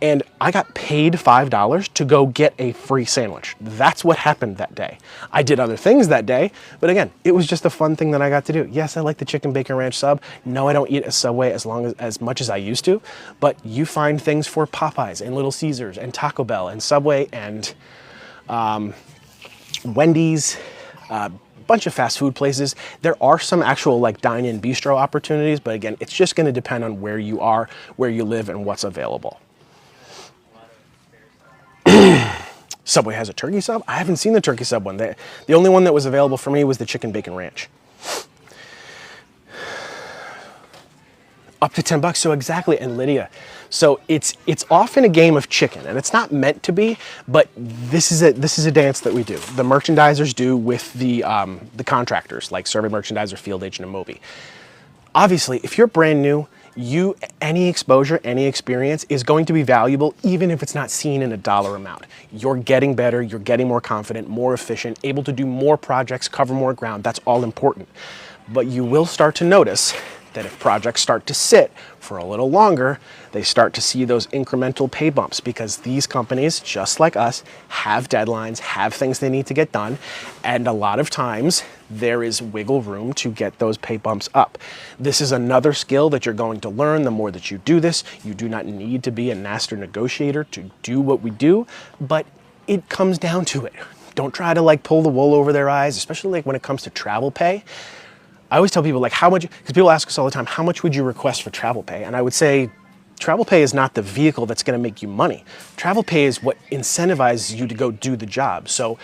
[SPEAKER 1] And I got paid $5 to go get a free sandwich. That's what happened that day. I did other things that day, but again, it was just a fun thing that I got to do. Yes, I like the chicken bacon ranch sub. No, I don't eat at Subway as much as I used to, but you find things for Popeyes and Little Caesars and Taco Bell and Subway and Wendy's, bunch of fast food places. There are some actual like dine-in bistro opportunities, but again, it's just gonna depend on where you are, where you live, and what's available. Subway has a turkey sub? I haven't seen the turkey sub one. The only one that was available for me was the chicken bacon ranch. Up to 10 bucks, so exactly, and Lydia. So it's often a game of chicken, and it's not meant to be, but this is a dance that we do. The merchandisers do with the contractors, like Survey Merchandiser, Field Agent, and Moby. Obviously, if you're brand new, Any exposure, any experience is going to be valuable, even if it's not seen in a dollar amount. You're getting better, you're getting more confident, more efficient, able to do more projects, cover more ground. That's all important. But you will start to notice that if projects start to sit for a little longer, they start to see those incremental pay bumps, because these companies, just like us, have deadlines, have things they need to get done, and a lot of times there is wiggle room to get those pay bumps up. This is another skill that you're going to learn the more that you do this. You do not need to be a master negotiator to do what we do, but it comes down to it. Don't try to like pull the wool over their eyes, especially like when it comes to travel pay. I always tell people like how much, because people ask us all the time, how much would you request for travel pay? And I would say travel pay is not the vehicle that's going to make you money. Travel pay is what incentivizes you to go do the job. So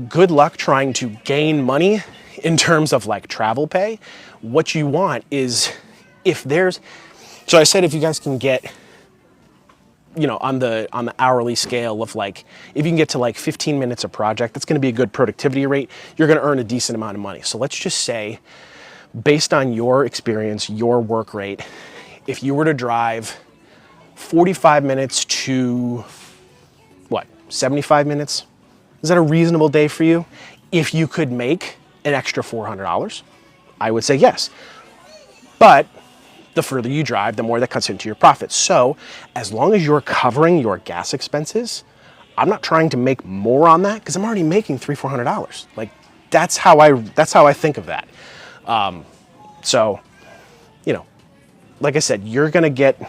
[SPEAKER 1] good luck trying to gain money in terms of like travel pay. What you want is so I said if you guys can get, you know, on the hourly scale of like, if you can get to like 15 minutes a project, that's going to be a good productivity rate. You're going to earn a decent amount of money. So let's just say, based on your experience, your work rate, if you were to drive 45 minutes to, 75 minutes? Is that a reasonable day for you? If you could make an extra $400, I would say yes. But the further you drive, the more that cuts into your profits. So as long as you're covering your gas expenses, I'm not trying to make more on that because I'm already making $300-400. Like that's how I think of that. So, you know, like I said, you're going to get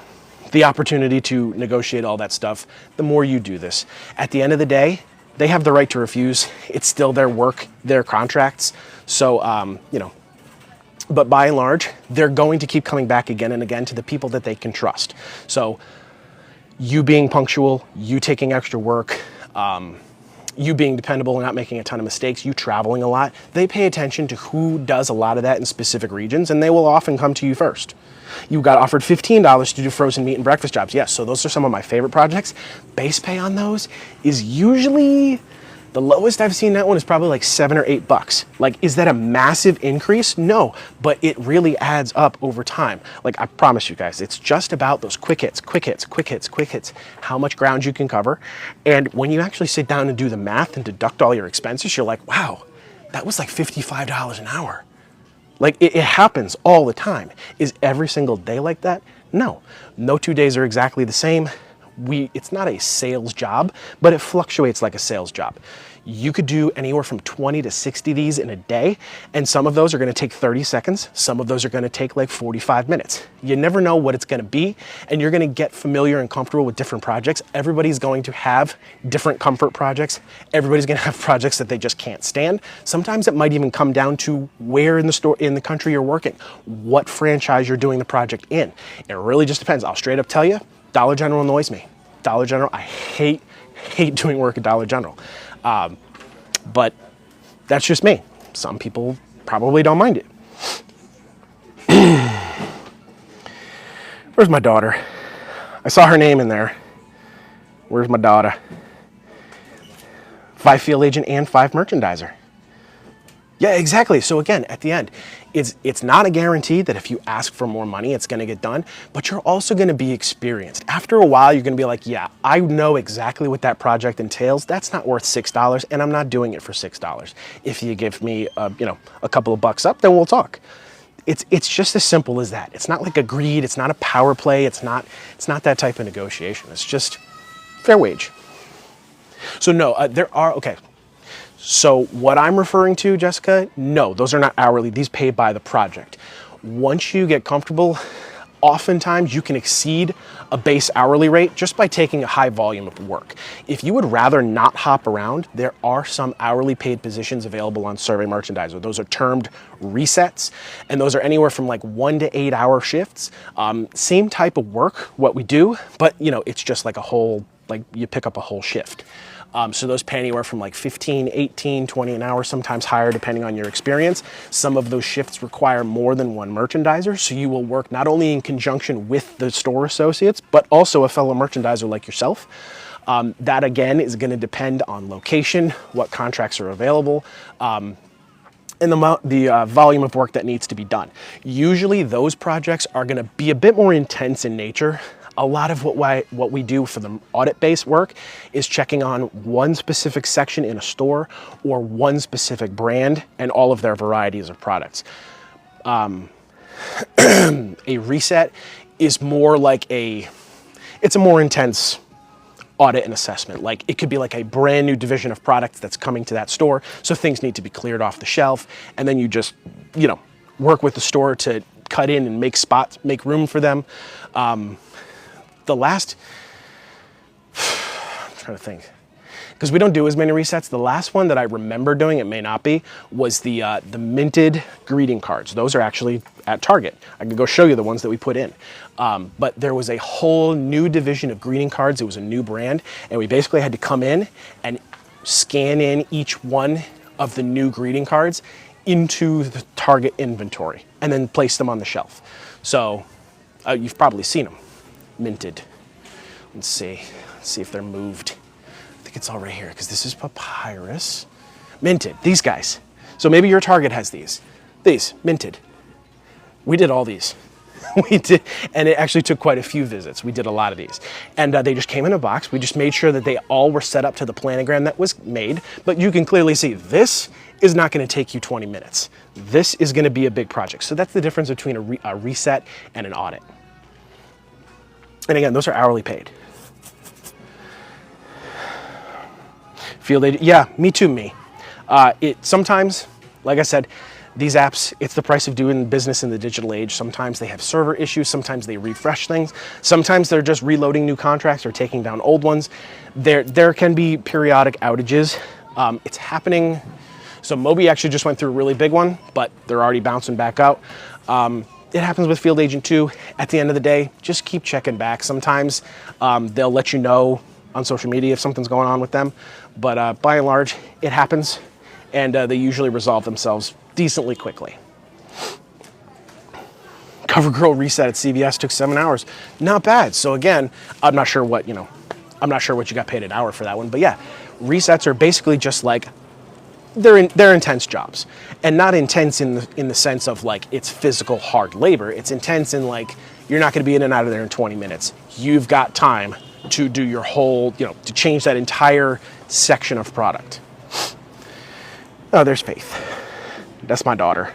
[SPEAKER 1] the opportunity to negotiate all that stuff the more you do this. At the end of the day, they have the right to refuse. It's still their work, their contracts. So, you know, but by and large, they're going to keep coming back again and again to the people that they can trust. So you being punctual, you taking extra work, you being dependable and not making a ton of mistakes, you traveling a lot, they pay attention to who does a lot of that in specific regions, and they will often come to you first. You got offered $15 to do frozen meat and breakfast jobs. Yes, so those are some of my favorite projects. Base pay on those is usually, the lowest I've seen that one is probably like $7 or $8. Like, is that a massive increase? No, but it really adds up over time. Like, I promise you guys, it's just about those quick hits, how much ground you can cover. And when you actually sit down and do the math and deduct all your expenses, you're like, wow, that was like $55 an hour. Like, it happens all the time. Is every single day like that? No. No 2 days are exactly the same. It's not a sales job, but it fluctuates like a sales job. You could do anywhere from 20 to 60 of these in a day, and some of those are going to take 30 seconds. Some of those are going to take like 45 minutes. You never know what it's going to be, and you're going to get familiar and comfortable with different projects. Everybody's going to have different comfort projects. Everybody's going to have projects that they just can't stand. Sometimes it might even come down to where in the country you're working, what franchise you're doing the project in. It really just depends. I'll straight up tell you, Dollar General annoys me. Dollar General, I hate doing work at Dollar General. But that's just me. Some people probably don't mind it. Where's my daughter? I saw her name in there. Where's my daughter? 5 field agent and 5 merchandiser. Yeah, exactly. So again, at the end, it's not a guarantee that if you ask for more money, it's going to get done, but you're also going to be experienced. After a while, you're going to be like, yeah, I know exactly what that project entails. That's not worth $6, and I'm not doing it for $6. If you give me, a couple of bucks up, then we'll talk. It's just as simple as that. It's not like a greed. It's not a power play. It's not that type of negotiation. It's just fair wage. So no, okay. So what I'm referring to, Jessica, no, those are not hourly. These pay by the project. Once you get comfortable, oftentimes you can exceed a base hourly rate just by taking a high volume of work. If you would rather not hop around, there are some hourly paid positions available on Survey Merchandiser. Those are termed resets, and those are anywhere from like 1 to 8 hour shifts. Same type of work, what we do, but it's just like you pick up a whole shift. So those pay anywhere from like 15, 18, 20 an hour, sometimes higher depending on your experience. Some of those shifts require more than one merchandiser, so you will work not only in conjunction with the store associates, but also a fellow merchandiser like yourself. That again is going to depend on location, what contracts are available. and the volume of work that needs to be done. Usually those projects are going to be a bit more intense in nature. A lot of what we do for the audit-based work is checking on one specific section in a store or one specific brand and all of their varieties of products. A reset is more like it's a more intense audit and assessment. Like it could be like a brand new division of products that's coming to that store. So things need to be cleared off the shelf. And then you just, work with the store to cut in and make spots, make room for them. The last, I'm trying to think, because we don't do as many resets. The last one that I remember doing, it may not be, was the minted greeting cards. Those are actually at Target. I can go show you the ones that we put in. But there was a whole new division of greeting cards. It was a new brand, and we basically had to come in and scan in each one of the new greeting cards into the Target inventory and then place them on the shelf. So you've probably seen them minted. Let's see if they're moved. I think it's all right here because this is papyrus. Minted, these guys. So maybe your Target has these minted. We did all these. We did, and it actually took quite a few visits. We did a lot of these, and they just came in a box. We just made sure that they all were set up to the planogram that was made, but you can clearly see this is not going to take you 20 minutes. This is going to be a big project. So that's the difference between a reset and an audit. And again, those are hourly paid. Field agent, yeah, me too, me. Sometimes, like I said, these apps, it's the price of doing business in the digital age. Sometimes they have server issues. Sometimes they refresh things. Sometimes they're just reloading new contracts or taking down old ones. There can be periodic outages. It's happening. So Moby actually just went through a really big one, but they're already bouncing back out. It happens with Field Agent 2. At the end of the day, just keep checking back. Sometimes they'll let you know on social media if something's going on with them. But by and large, it happens, and they usually resolve themselves decently quickly. CoverGirl reset at CVS took 7 hours. Not bad. So again, I'm not sure what you got paid an hour for that one. But yeah, resets are basically just like they're intense jobs, and not intense in the sense of like it's physical hard labor. It's intense in like you're not going to be in and out of there in 20 minutes. You've got time to do your whole, to change that entire section of product. Oh, there's Faith. That's my daughter.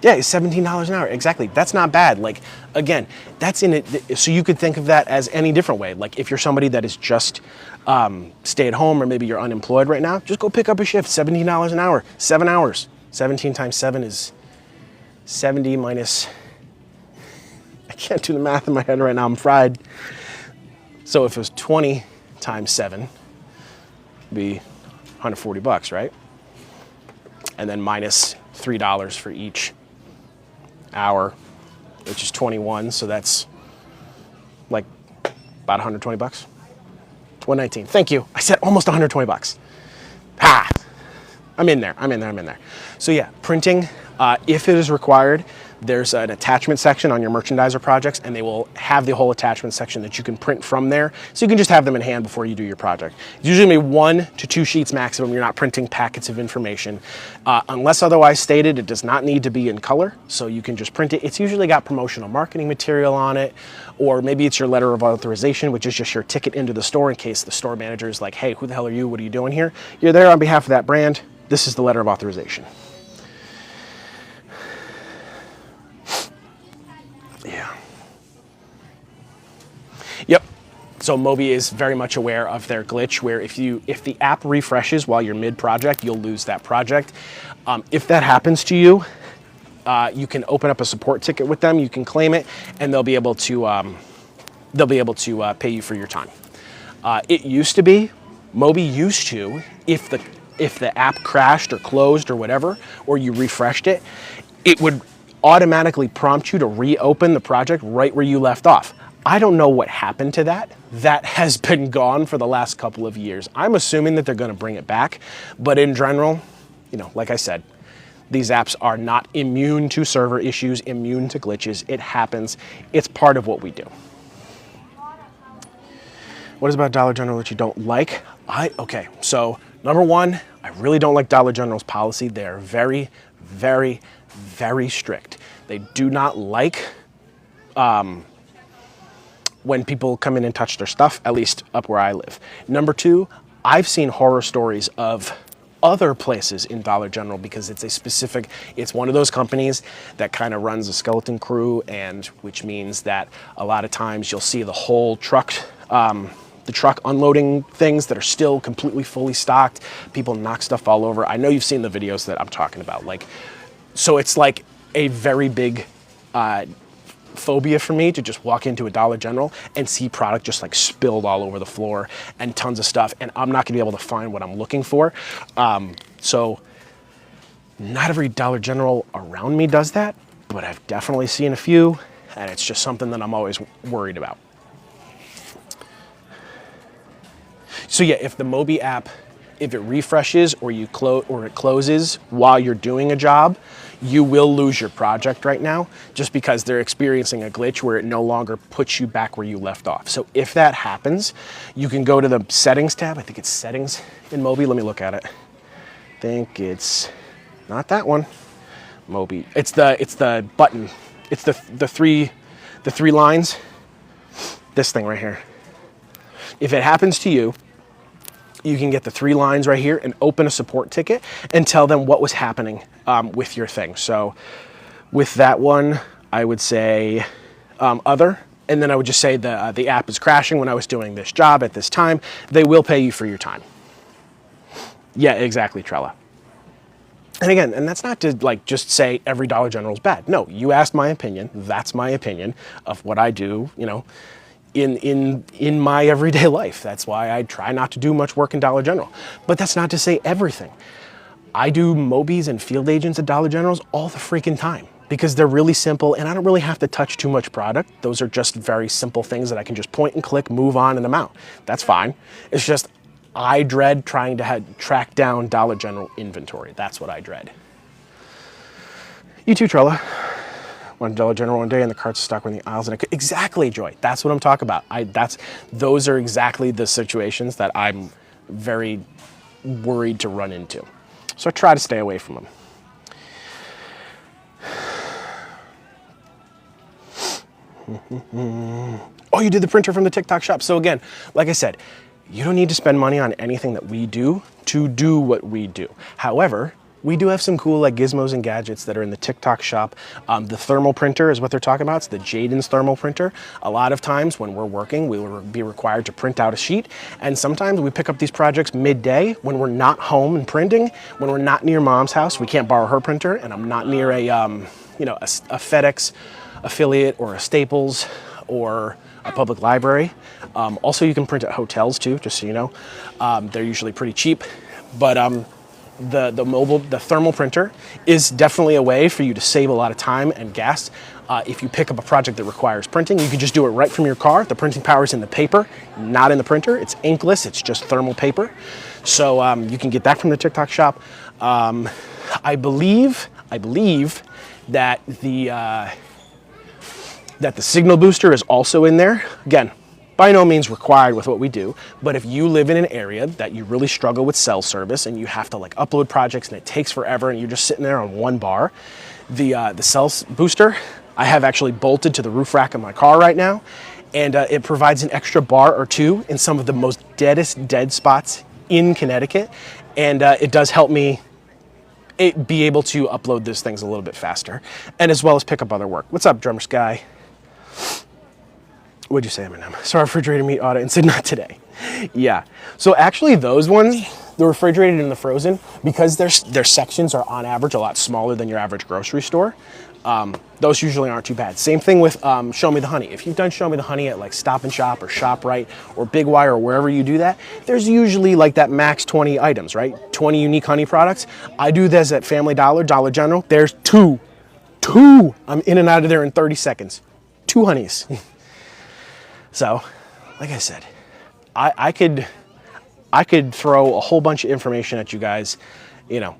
[SPEAKER 1] Yeah, it's $17 an hour. Exactly. That's not bad. Like, again, that's in it. So you could think of that as any different way. Like if you're somebody that is just stay at home, or maybe you're unemployed right now, just go pick up a shift. $17 an hour, 7 hours. 17 times 7 is 70 minus, I can't do the math in my head right now. I'm fried. So if it was 20 times 7, it'd be $140, right? And then minus $3 for each hour, which is 21. So that's like about $120. 119. Thank you. I said almost $120. Ha! I'm in there. So yeah, printing, if it is required, there's an attachment section on your merchandiser projects, and they will have the whole attachment section that you can print from there. So you can just have them in hand before you do your project. It's usually maybe 1 to 2 sheets maximum. You're not printing packets of information. Unless otherwise stated, it does not need to be in color, so you can just print it. It's usually got promotional marketing material on it, or maybe it's your letter of authorization, which is just your ticket into the store in case the store manager is like, hey, who the hell are you? What are you doing here? You're there on behalf of that brand. This is the letter of authorization. Yeah. Yep. So Moby is very much aware of their glitch where if the app refreshes while you're mid-project, you'll lose that project. If that happens to you, you can open up a support ticket with them. You can claim it, and they'll be able to pay you for your time. It used to be, Moby used to, if the app crashed or closed or whatever, or you refreshed it, it would automatically prompt you to reopen the project right where you left off. I don't know what happened to that. That has been gone for the last couple of years. I'm assuming that they're going to bring it back, but in general, like I said, these apps are not immune to server issues, immune to glitches. It happens. It's part of what we do. What is about Dollar General that you don't like? Okay, so number one, I really don't like Dollar General's policy. They are very, very, very strict. They do not like when people come in and touch their stuff, at least up where I live. Number two, I've seen horror stories of other places in Dollar General because it's one of those companies that kind of runs a skeleton crew, and which means that a lot of times you'll see the whole truck, the truck unloading things that are still completely fully stocked. People knock stuff all over. I know you've seen the videos that I'm talking about. So it's like a very big phobia for me to just walk into a Dollar General and see product just like spilled all over the floor and tons of stuff, and I'm not gonna be able to find what I'm looking for. So not every Dollar General around me does that, but I've definitely seen a few, and it's just something that I'm always worried about. So yeah, if the Mobi app, if it refreshes or it closes while you're doing a job, you will lose your project right now, just because they're experiencing a glitch where it no longer puts you back where you left off. So if that happens, you can go to the settings tab. I think it's settings in Mobi. Let me look at it. I think it's not that one. Mobi. It's the button. It's the three lines. This thing right here. If it happens to you, you can get the 3 lines right here and open a support ticket and tell them what was happening with your thing. So with that one, I would say other, and then I would just say the app is crashing when I was doing this job at this time. They will pay you for your time. Yeah, exactly, Trella. And again, and that's not to like just say every Dollar General is bad. No, you asked my opinion. That's my opinion of what I do, you know, in my everyday life. That's why I try not to do much work in Dollar General. But that's not to say everything. I do Mobis and field agents at Dollar Generals all the freaking time because they're really simple and I don't really have to touch too much product. Those are just very simple things that I can just point and click, move on, and I'm out. That's fine. It's just I dread trying to track down Dollar General inventory. That's what I dread. You too, Trella. Went to Dollar General one day and the cart's stuck in the aisles, and exactly, Joy. That's what I'm talking about. Those are exactly the situations that I'm very worried to run into. So I try to stay away from them. Oh, you did the printer from the TikTok shop. So again, like I said, you don't need to spend money on anything that we do to do what we do. However, we do have some cool like gizmos and gadgets that are in the TikTok shop. The thermal printer is what they're talking about. It's the Jaden's thermal printer. A lot of times when we're working, we will be required to print out a sheet. And sometimes we pick up these projects midday when we're not home and printing, when we're not near mom's house. We can't borrow her printer, and I'm not near a FedEx affiliate or a Staples or a public library. Also, you can print at hotels too, just so you know. They're usually pretty cheap, but the thermal printer is definitely a way for you to save a lot of time and gas. If you pick up a project that requires printing, you can just do it right from your car. The printing power is in the paper, not in the printer. It's inkless, it's just thermal paper. So you can get that from the TikTok shop. I believe that the signal booster is also in there. Again, by no means required with what we do, but if you live in an area that you really struggle with cell service and you have to like upload projects and it takes forever and you're just sitting there on one bar, the cell booster I have actually bolted to the roof rack of my car right now, and it provides an extra bar or two in some of the most dead spots in Connecticut, and it does help me be able to upload those things a little bit faster, and as well as pick up other work. What's up, Drummer Sky? What'd you say, Eminem? Saw refrigerated meat audit and said not today. Yeah. So actually those ones, the refrigerated and the frozen, because their sections are on average a lot smaller than your average grocery store, those usually aren't too bad. Same thing with Show Me the Honey. If you've done Show Me the Honey at like Stop and Shop or ShopRite or Big Y or wherever you do that, there's usually like that max 20 items, right? 20 unique honey products. I do this at Family Dollar, Dollar General. There's two. I'm in and out of there in 30 seconds. 2 honeys. So, like I said, I could throw a whole bunch of information at you guys, you know,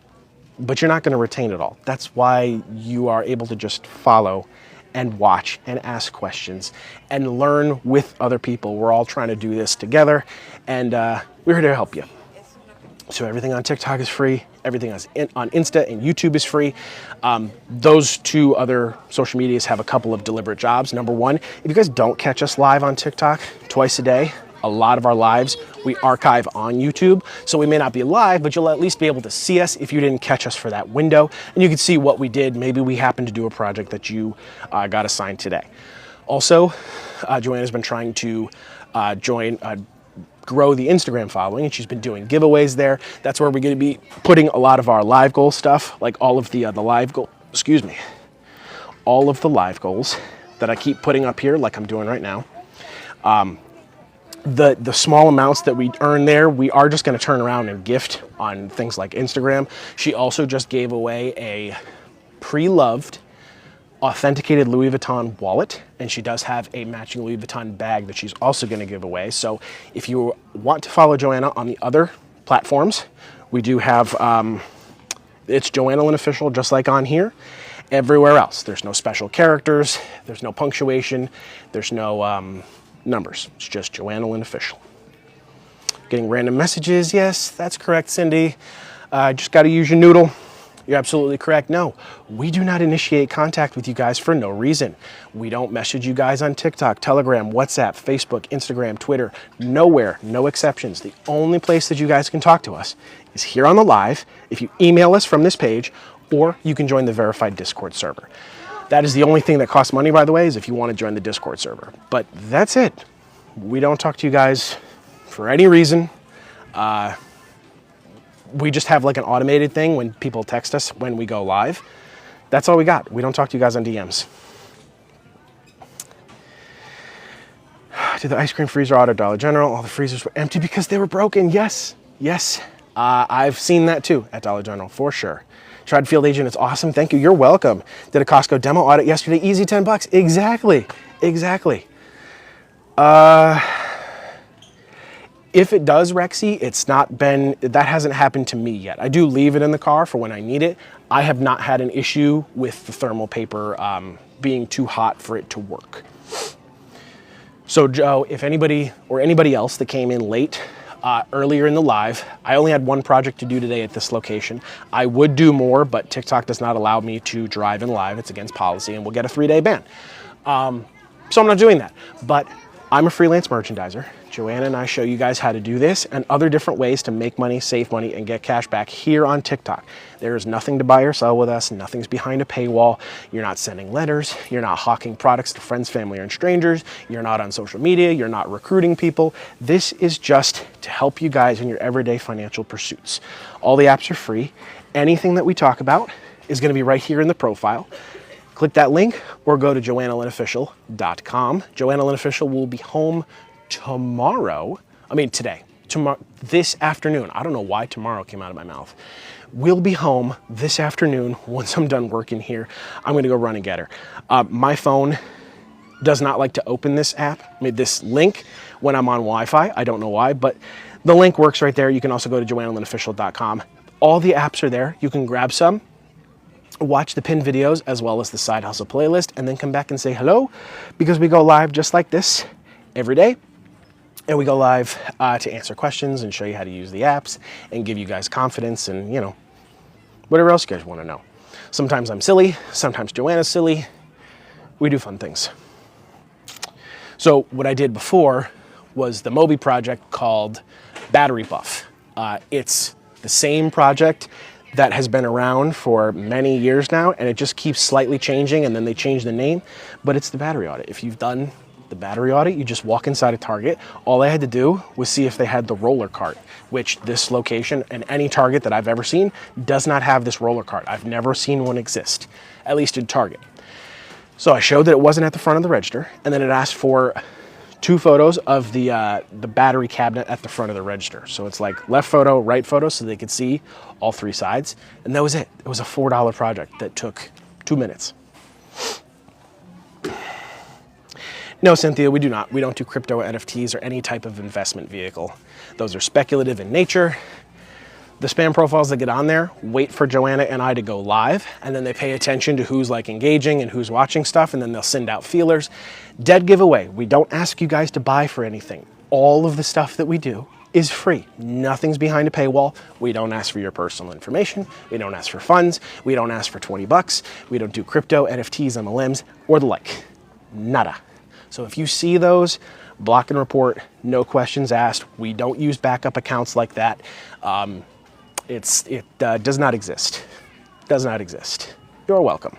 [SPEAKER 1] but you're not going to retain it all. That's why you are able to just follow and watch and ask questions and learn with other people. We're all trying to do this together, and we're here to help you. So everything on TikTok is free. Everything on Insta and YouTube is free. Those two other social medias have a couple of deliberate jobs. Number one, if you guys don't catch us live on TikTok twice a day, a lot of our lives we archive on YouTube. So we may not be live, but you'll at least be able to see us if you didn't catch us for that window. And you can see what we did. Maybe we happened to do a project that you got assigned today. Also, Joanna's been trying to grow the Instagram following, and she's been doing giveaways there. That's where we're going to be putting a lot of our live goal stuff, like all of the live goal, all of the live goals that I keep putting up here, like I'm doing right now. The small amounts that we earn there, we are just going to turn around and gift on things like Instagram. She also just gave away a pre-loved authenticated Louis Vuitton wallet, and she does have a matching Louis Vuitton bag that she's also going to give away. So if you want to follow Joanna on the other platforms, we do have, it's Joanna Lynn Official, just like on here. Everywhere else, there's no special characters, there's no punctuation, there's no numbers. It's just Joanna Lynn Official. Getting random messages, yes, that's correct, Cindy. Just got to use your noodle. You're absolutely correct. No, we do not initiate contact with you guys for no reason. We don't message you guys on TikTok, Telegram, WhatsApp, Facebook, Instagram, Twitter, nowhere, no exceptions. The only place that you guys can talk to us is here on the live. If you email us from this page, or you can join the verified Discord server. That is the only thing that costs money, by the way, is if you want to join the Discord server. But that's it. We don't talk to you guys for any reason. We just have like an automated thing when people text us when we go live. That's all we got. We don't talk to you guys on DMs. Did the ice cream freezer out at Dollar General? All the freezers were empty because they were broken. Yes, yes. I've seen that too at Dollar General for sure. Tried Field Agent, it's awesome. Thank you, you're welcome. Did a Costco demo audit yesterday, easy 10 bucks. Exactly, exactly. If it does, Rexy, that hasn't happened to me yet. I do leave it in the car for when I need it. I have not had an issue with the thermal paper being too hot for it to work. So Joe, if anybody or anybody else that came in late earlier in the live, I only had one project to do today at this location. I would do more, but TikTok does not allow me to drive in live. It's against policy and we'll get a 3-day ban. So I'm not doing that, but I'm a freelance merchandiser. Joanna and I show you guys how to do this and other different ways to make money, save money, and get cash back here on TikTok. There is nothing to buy or sell with us. Nothing's behind a paywall. You're not sending letters. You're not hawking products to friends, family, and strangers. You're not on social media. You're not recruiting people. This is just to help you guys in your everyday financial pursuits. All the apps are free. Anything that we talk about is going to be right here in the profile. Click that link or go to JoannaLynnOfficial.com. Joanna Lynn Official will be home today, this afternoon. I don't know why tomorrow came out of my mouth. We'll be home this afternoon once I'm done working here. I'm gonna go run and get her. My phone does not like to open this app, this link when I'm on Wi-Fi. I don't know why, but the link works right there. You can also go to JoannaLynnOfficial.com. All the apps are there. You can grab some, watch the pinned videos as well as the side hustle playlist, and then come back and say hello, because we go live just like this every day. And we go live to answer questions and show you how to use the apps and give you guys confidence and, whatever else you guys want to know. Sometimes I'm silly, sometimes Joanna's silly. We do fun things. So what I did before was the Moby project called Battery Buff. It's the same project that has been around for many years now, and it just keeps slightly changing, and then they change the name, but it's the battery audit. If you've done the battery audit, you just walk inside a Target. All I had to do was see if they had the roller cart, which this location and any Target that I've ever seen does not have this roller cart. I've never seen one exist, at least in Target. So I showed that it wasn't at the front of the register, and then it asked for 2 photos of the battery cabinet at the front of the register. So it's like left photo, right photo, so they could see all 3 sides. And that was it. It was a $4 project that took 2 minutes. No, Cynthia, we do not. We don't do crypto, NFTs, or any type of investment vehicle. Those are speculative in nature. The spam profiles that get on there wait for Joanna and I to go live, and then they pay attention to who's like engaging and who's watching stuff, and then they'll send out feelers. Dead giveaway. We don't ask you guys to buy for anything. All of the stuff that we do is free. Nothing's behind a paywall. We don't ask for your personal information. We don't ask for funds. We don't ask for 20 bucks. We don't do crypto, NFTs, MLMs, or the like. Nada. So if you see those, block and report, no questions asked. We don't use backup accounts like that. It does not exist. Does not exist. You're welcome.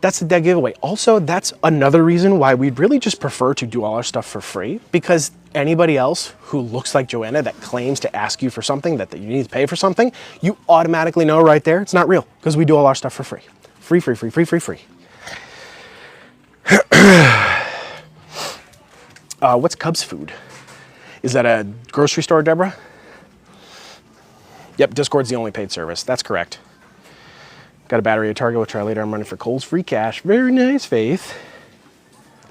[SPEAKER 1] That's the dead giveaway. Also, that's another reason why we'd really just prefer to do all our stuff for free, because anybody else who looks like Joanna that claims to ask you for something, that you need to pay for something, you automatically know right there it's not real, because we do all our stuff for free. Free, free, free, free, free, free. What's Cubs food? Is that a grocery store, Deborah? Yep, Discord's the only paid service. That's correct. Got a battery at Target. We'll try later. I'm running for Kohl's free cash. Very nice, Faith.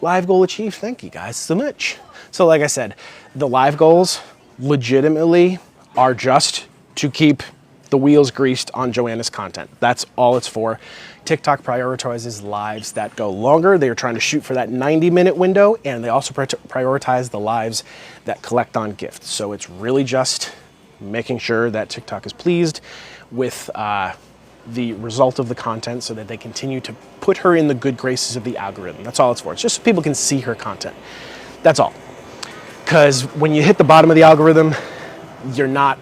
[SPEAKER 1] Live goal achieved. Thank you guys so much. So like I said, the live goals legitimately are just to keep the wheels greased on Joanna's content. That's all it's for. TikTok prioritizes lives that go longer. They are trying to shoot for that 90-minute window, and they also prioritize the lives that collect on gifts. So it's really just making sure that TikTok is pleased with the result of the content so that they continue to put her in the good graces of the algorithm. That's all it's for. It's just so people can see her content. That's all. Because when you hit the bottom of the algorithm, you're not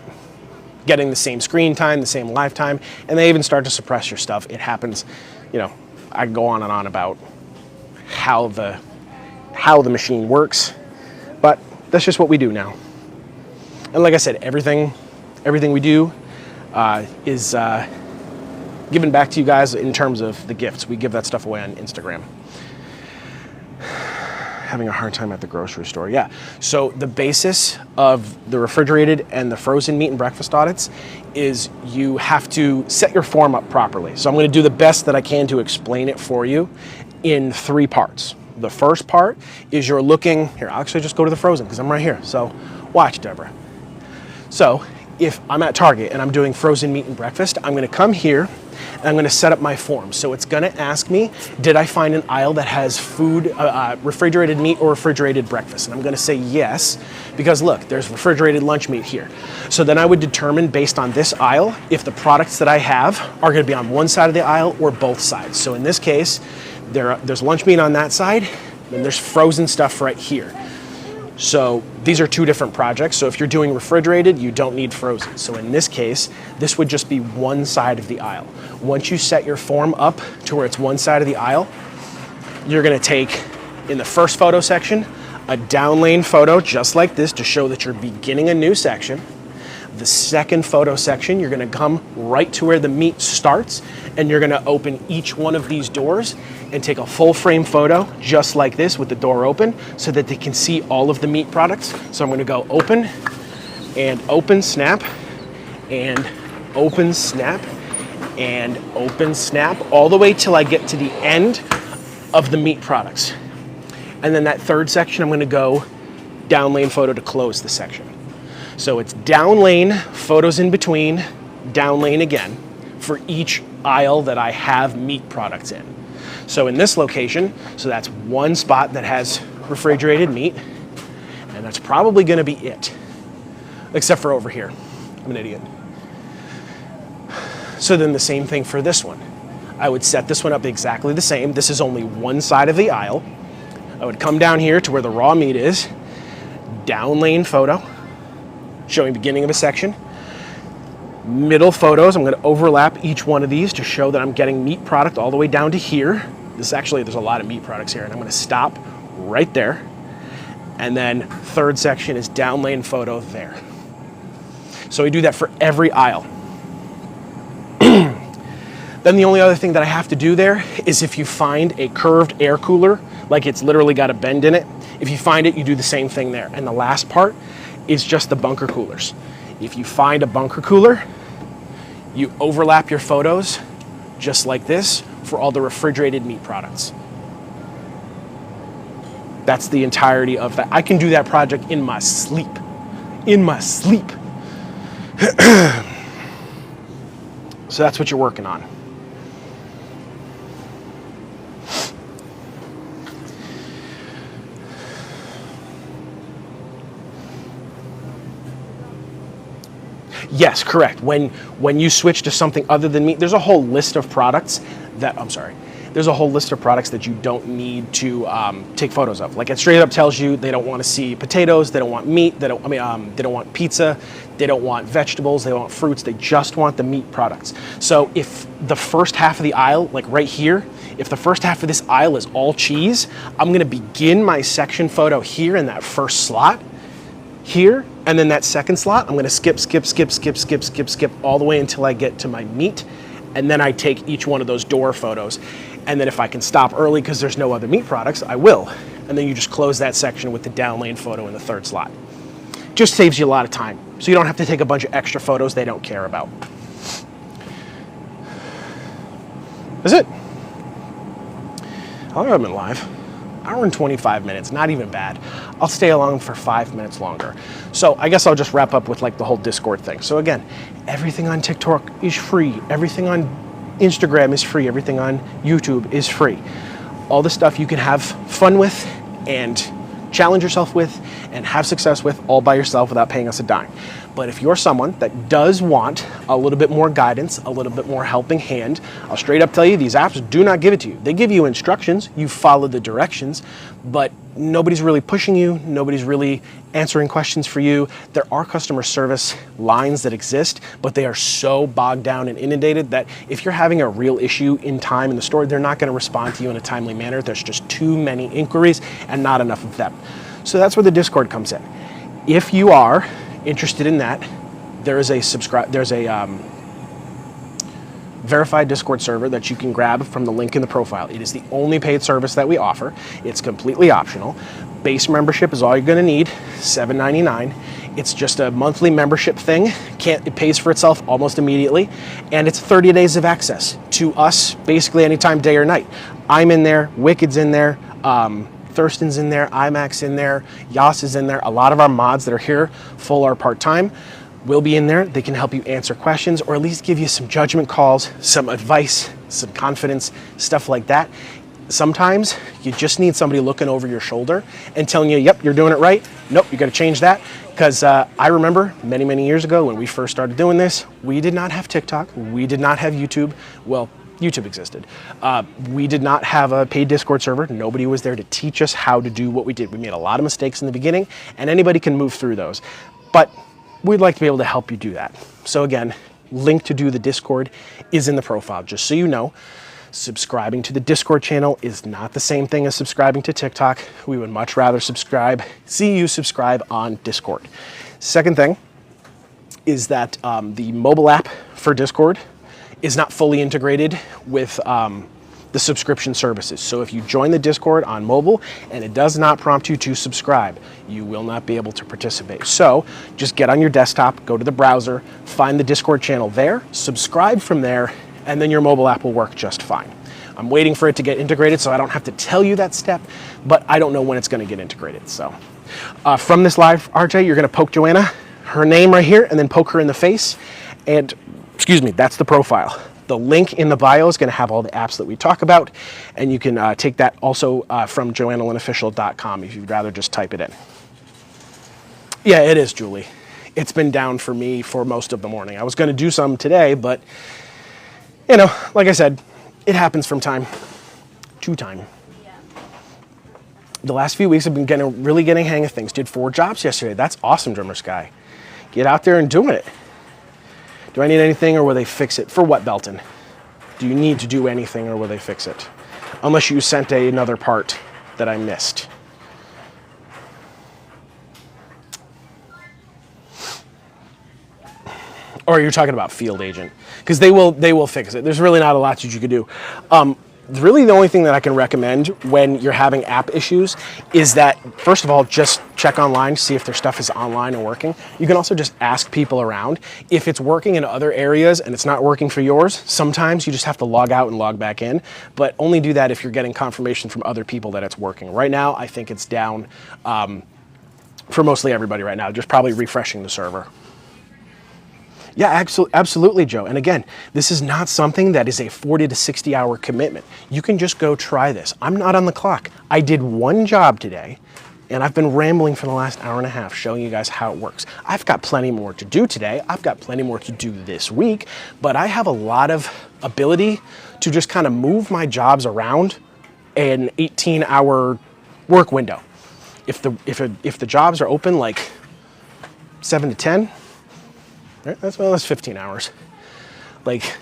[SPEAKER 1] getting the same screen time, the same live time, and they even start to suppress your stuff. It happens, you know, I can go on and on about how the machine works, but that's just what we do now. And like I said, everything we do is given back to you guys in terms of the gifts. We give that stuff away on Instagram. Having a hard time at the grocery store. Yeah. So the basis of the refrigerated and the frozen meat and breakfast audits is you have to set your form up properly. So I'm going to do the best that I can to explain it for you in 3 parts. The first part is you're looking, here, I'll actually just go to the frozen because I'm right here. So watch, Deborah. So if I'm at Target and I'm doing frozen meat and breakfast, I'm going to come here and I'm going to set up my form. So it's going to ask me, did I find an aisle that has food, refrigerated meat or refrigerated breakfast? And I'm going to say yes, because look, there's refrigerated lunch meat here. So then I would determine based on this aisle if the products that I have are going to be on one side of the aisle or both sides. So in this case, there's lunch meat on that side, and there's frozen stuff right here. So these are 2 different projects. So if you're doing refrigerated, you don't need frozen. So in this case, this would just be one side of the aisle. Once you set your form up to where it's one side of the aisle, you're gonna take, in the first photo section, a down lane photo just like this to show that you're beginning a new section. The second photo section, you're gonna come right to where the meat starts, and you're gonna open each one of these doors and take a full frame photo just like this with the door open so that they can see all of the meat products. So I'm gonna go open and open snap and open snap and open snap all the way till I get to the end of the meat products. And then that third section, I'm gonna go down lane photo to close the section. So it's down lane, photos in between, down lane again for each aisle that I have meat products in. So in this location, so that's one spot that has refrigerated meat, and that's probably gonna be it, except for over here. I'm an idiot. So then the same thing for this one. I would set this one up exactly the same. This is only one side of the aisle. I would come down here to where the raw meat is, down lane photo, showing beginning of a section. Middle photos, I'm gonna overlap each one of these to show that I'm getting meat product all the way down to here. There's a lot of meat products here, and I'm gonna stop right there. And then third section is down lane photo there. So we do that for every aisle. Then the only other thing that I have to do there is if you find a curved air cooler, like it's literally got a bend in it, if you find it, you do the same thing there. And the last part is just the bunker coolers. If you find a bunker cooler, you overlap your photos just like this for all the refrigerated meat products. That's the entirety of that. I can do that project in my sleep. In my sleep. So that's what you're working on. Yes, correct. When you switch to something other than meat, there's a whole list of products that, there's a whole list of products that you don't need to take photos of. Like it straight up tells you they don't want to see potatoes, they don't want meat, they don't want pizza, they don't want vegetables, they don't want fruits, they just want the meat products. So if the first half of the aisle, like right here, if the first half of this aisle is all cheese, I'm gonna begin my section photo here in that first slot, here, and then that second slot, I'm gonna skip all the way until I get to my meat, and then I take each one of those door photos. And then if I can stop early because there's no other meat products, I will. And then you just close that section with the down lane photo in the third slot. Just saves you a lot of time. So you don't have to take a bunch of extra photos they don't care about. That's it. How long have I been live? Hour and 25 minutes, not even bad. I'll stay along for 5 minutes longer. So I guess I'll just wrap up with like the whole Discord thing. So again, everything on TikTok is free. Everything on Instagram is free. Everything on YouTube is free. All the stuff you can have fun with and challenge yourself with and have success with all by yourself without paying us a dime. But if you're someone that does want a little bit more guidance, a little bit more helping hand, I'll straight up tell you these apps do not give it to you. They give you instructions, you follow the directions, but nobody's really pushing you, nobody's really answering questions for you. There are customer service lines that exist, but they are so bogged down and inundated that if you're having a real issue in time in the store, they're not going to respond to you in a timely manner. There's just too many inquiries and not enough of them. So that's where the Discord comes in. If you are interested in that, there's a verified Discord server that you can grab from the link in the profile. It is the only paid service that we offer. It's completely optional. Base membership is all you're going to need, $7.99. It's just a monthly membership thing. It pays for itself almost immediately, and it's 30 days of access to us basically anytime, day or night. I'm in there, Wicked's in there, Thurston's in there, IMAX in there, Yas is in there. A lot of our mods that are here, full or part-time, will be in there. They can help you answer questions or at least give you some judgment calls, some advice, some confidence, stuff like that. Sometimes you just need somebody looking over your shoulder and telling you, yep, you're doing it right. Nope, you got to change that. Because I remember many, many years ago when we first started doing this, we did not have TikTok. We did not have YouTube. Well, YouTube existed. We did not have a paid Discord server. Nobody was there to teach us how to do what we did. We made a lot of mistakes in the beginning, and anybody can move through those. But we'd like to be able to help you do that. So again, link to do the Discord is in the profile. Just so you know, subscribing to the Discord channel is not the same thing as subscribing to TikTok. We would much rather see you subscribe on Discord. Second thing is that the mobile app for Discord is not fully integrated with the subscription services. So if you join the Discord on mobile and it does not prompt you to subscribe, you will not be able to participate. So just get on your desktop, go to the browser, find the Discord channel there, subscribe from there, and then your mobile app will work just fine. I'm waiting for it to get integrated so I don't have to tell you that step, but I don't know when it's going to get integrated. So from this live, RJ, you're going to poke Joanna, her name right here, and then poke her in the face. And excuse me, that's the profile. The link in the bio is going to have all the apps that we talk about, and you can take that also from joannalynofficial.com if you'd rather just type it in. Yeah, it is, Julie. It's been down for me for most of the morning. I was going to do some today, but, you know, like I said, it happens from time to time. Yeah. The last few weeks I've been really getting hang of things. Did 4 jobs yesterday. That's awesome, Drummer Sky. Get out there and doing it. Do I need anything, or will they fix it? For what, Belton? Do you need to do anything, or will they fix it? Unless you sent another part that I missed. Or you're talking about field agent, because they will fix it. There's really not a lot that you could do. Really the only thing that I can recommend when you're having app issues is that, first of all, just check online, see if their stuff is online and working. You can also just ask people around. If it's working in other areas and it's not working for yours, sometimes you just have to log out and log back in, but only do that if you're getting confirmation from other people that it's working. Right now, I think it's down for mostly everybody right now, just probably refreshing the server. Yeah, absolutely, Joe. And again, this is not something that is a 40 to 60 hour commitment. You can just go try this. I'm not on the clock. I did one job today, and I've been rambling for the last hour and a half showing you guys how it works. I've got plenty more to do today. I've got plenty more to do this week, but I have a lot of ability to just kind of move my jobs around an 18-hour work window. If the jobs are open like 7 to 10, that's 15 hours. Like,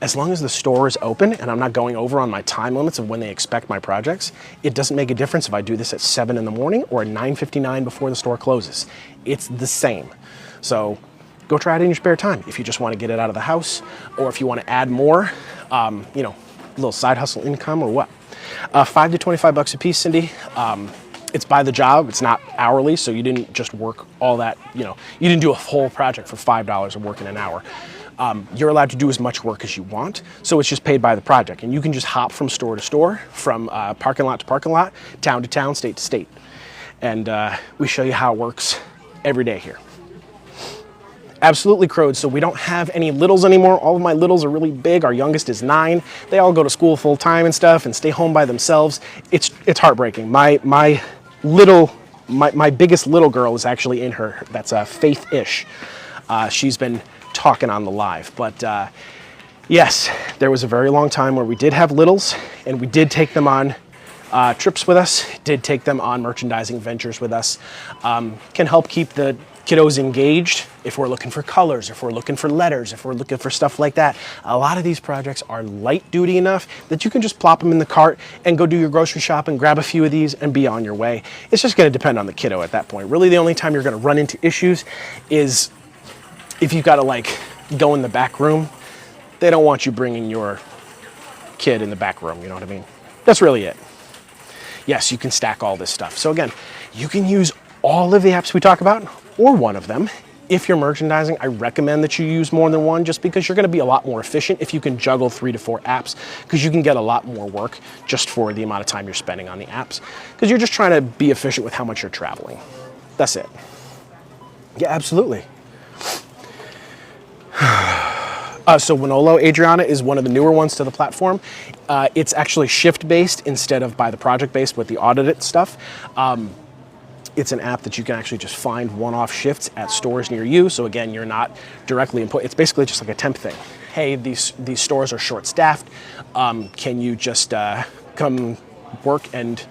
[SPEAKER 1] as long as the store is open and I'm not going over on my time limits of when they expect my projects, it doesn't make a difference if I do this at 7 in the morning or at 9:59 before the store closes. It's the same. So go try it in your spare time if you just want to get it out of the house, or if you want to add more, you know, a little side hustle income or what. 5 to 25 bucks a piece, Cindy. It's by the job, it's not hourly, so you didn't just work all that, you know, you didn't do a whole project for $5 of work in an hour. You're allowed to do as much work as you want, so it's just paid by the project. And you can just hop from store to store, from parking lot to parking lot, town to town, state to state. And we show you how it works every day here. Absolutely, Crowed. So we don't have any littles anymore. All of my littles are really big. Our youngest is 9. They all go to school full time and stuff and stay home by themselves. It's heartbreaking. My biggest little girl is actually in her. That's Faith-ish. She's been talking on the live. But yes, there was a very long time where we did have littles, and we did take them on trips with us, did take them on merchandising ventures with us. Can help keep the kiddos engaged if we're looking for colors, if we're looking for letters, if we're looking for stuff like that. A lot of these projects are light duty enough that you can just plop them in the cart and go do your grocery shop and grab a few of these and be on your way. It's just going to depend on the kiddo at that point. Really, the only time you're going to run into issues is if you've got to like go in the back room. They don't want you bringing your kid in the back room, you know what I mean? That's really it. Yes, you can stack all this stuff. So again, you can use all of the apps we talk about, or one of them. If you're merchandising, I recommend that you use more than one, just because you're going to be a lot more efficient if you can juggle 3 to 4 apps, because you can get a lot more work just for the amount of time you're spending on the apps, because you're just trying to be efficient with how much you're traveling. That's it. Yeah, absolutely. So Winolo, Adriana, is one of the newer ones to the platform. It's actually shift-based instead of by the project-based with the audited stuff. It's an app that you can actually just find one-off shifts at stores near you. So again, you're not directly input. It's basically just like a temp thing. Hey, these stores are short-staffed. Can you just come work, and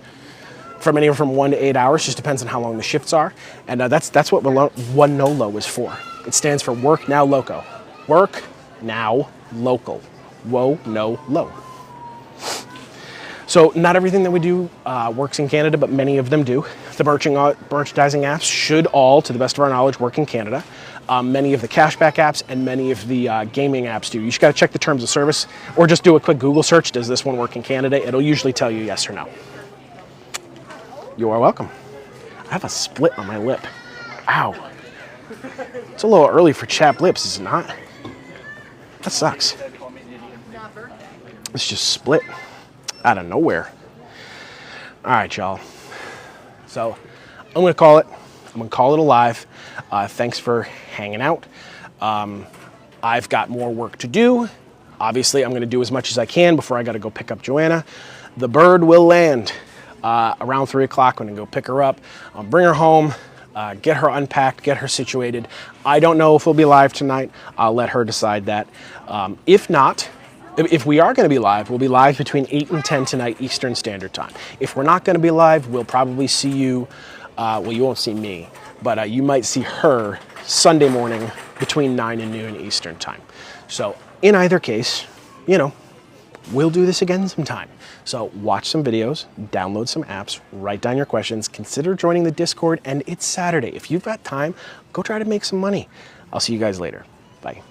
[SPEAKER 1] from anywhere from 1 to 8 hours, just depends on how long the shifts are. And that's what Winolo is for. It stands for Work Now Loco. Work Now Local. Whoa, no, low. So not everything that we do works in Canada, but many of them do. The merchandising apps should all, to the best of our knowledge, work in Canada. Many of the cashback apps and many of the gaming apps do. You just got to check the terms of service, or just do a quick Google search. Does this one work in Canada? It'll usually tell you yes or no. You are welcome. I have a split on my lip. Ow. It's a little early for chapped lips, is it not? That sucks. It's just split out of nowhere. All right, y'all. So I'm going to call it. I'm going to call it a live. Thanks for hanging out. I've got more work to do. Obviously, I'm going to do as much as I can before I got to go pick up Joanna. The bird will land around 3 o'clock. I'm going to go pick her up. I'll bring her home. Get her unpacked, get her situated. I don't know if we'll be live tonight. I'll let her decide that. If not, if we are going to be live, we'll be live between 8 and 10 tonight Eastern Standard Time. If we're not going to be live, we'll probably see you, well, you won't see me, but you might see her Sunday morning between 9 and noon Eastern Time. So in either case, you know, we'll do this again sometime. So watch some videos, download some apps, write down your questions, consider joining the Discord, and it's Saturday. If you've got time, go try to make some money. I'll see you guys later. Bye.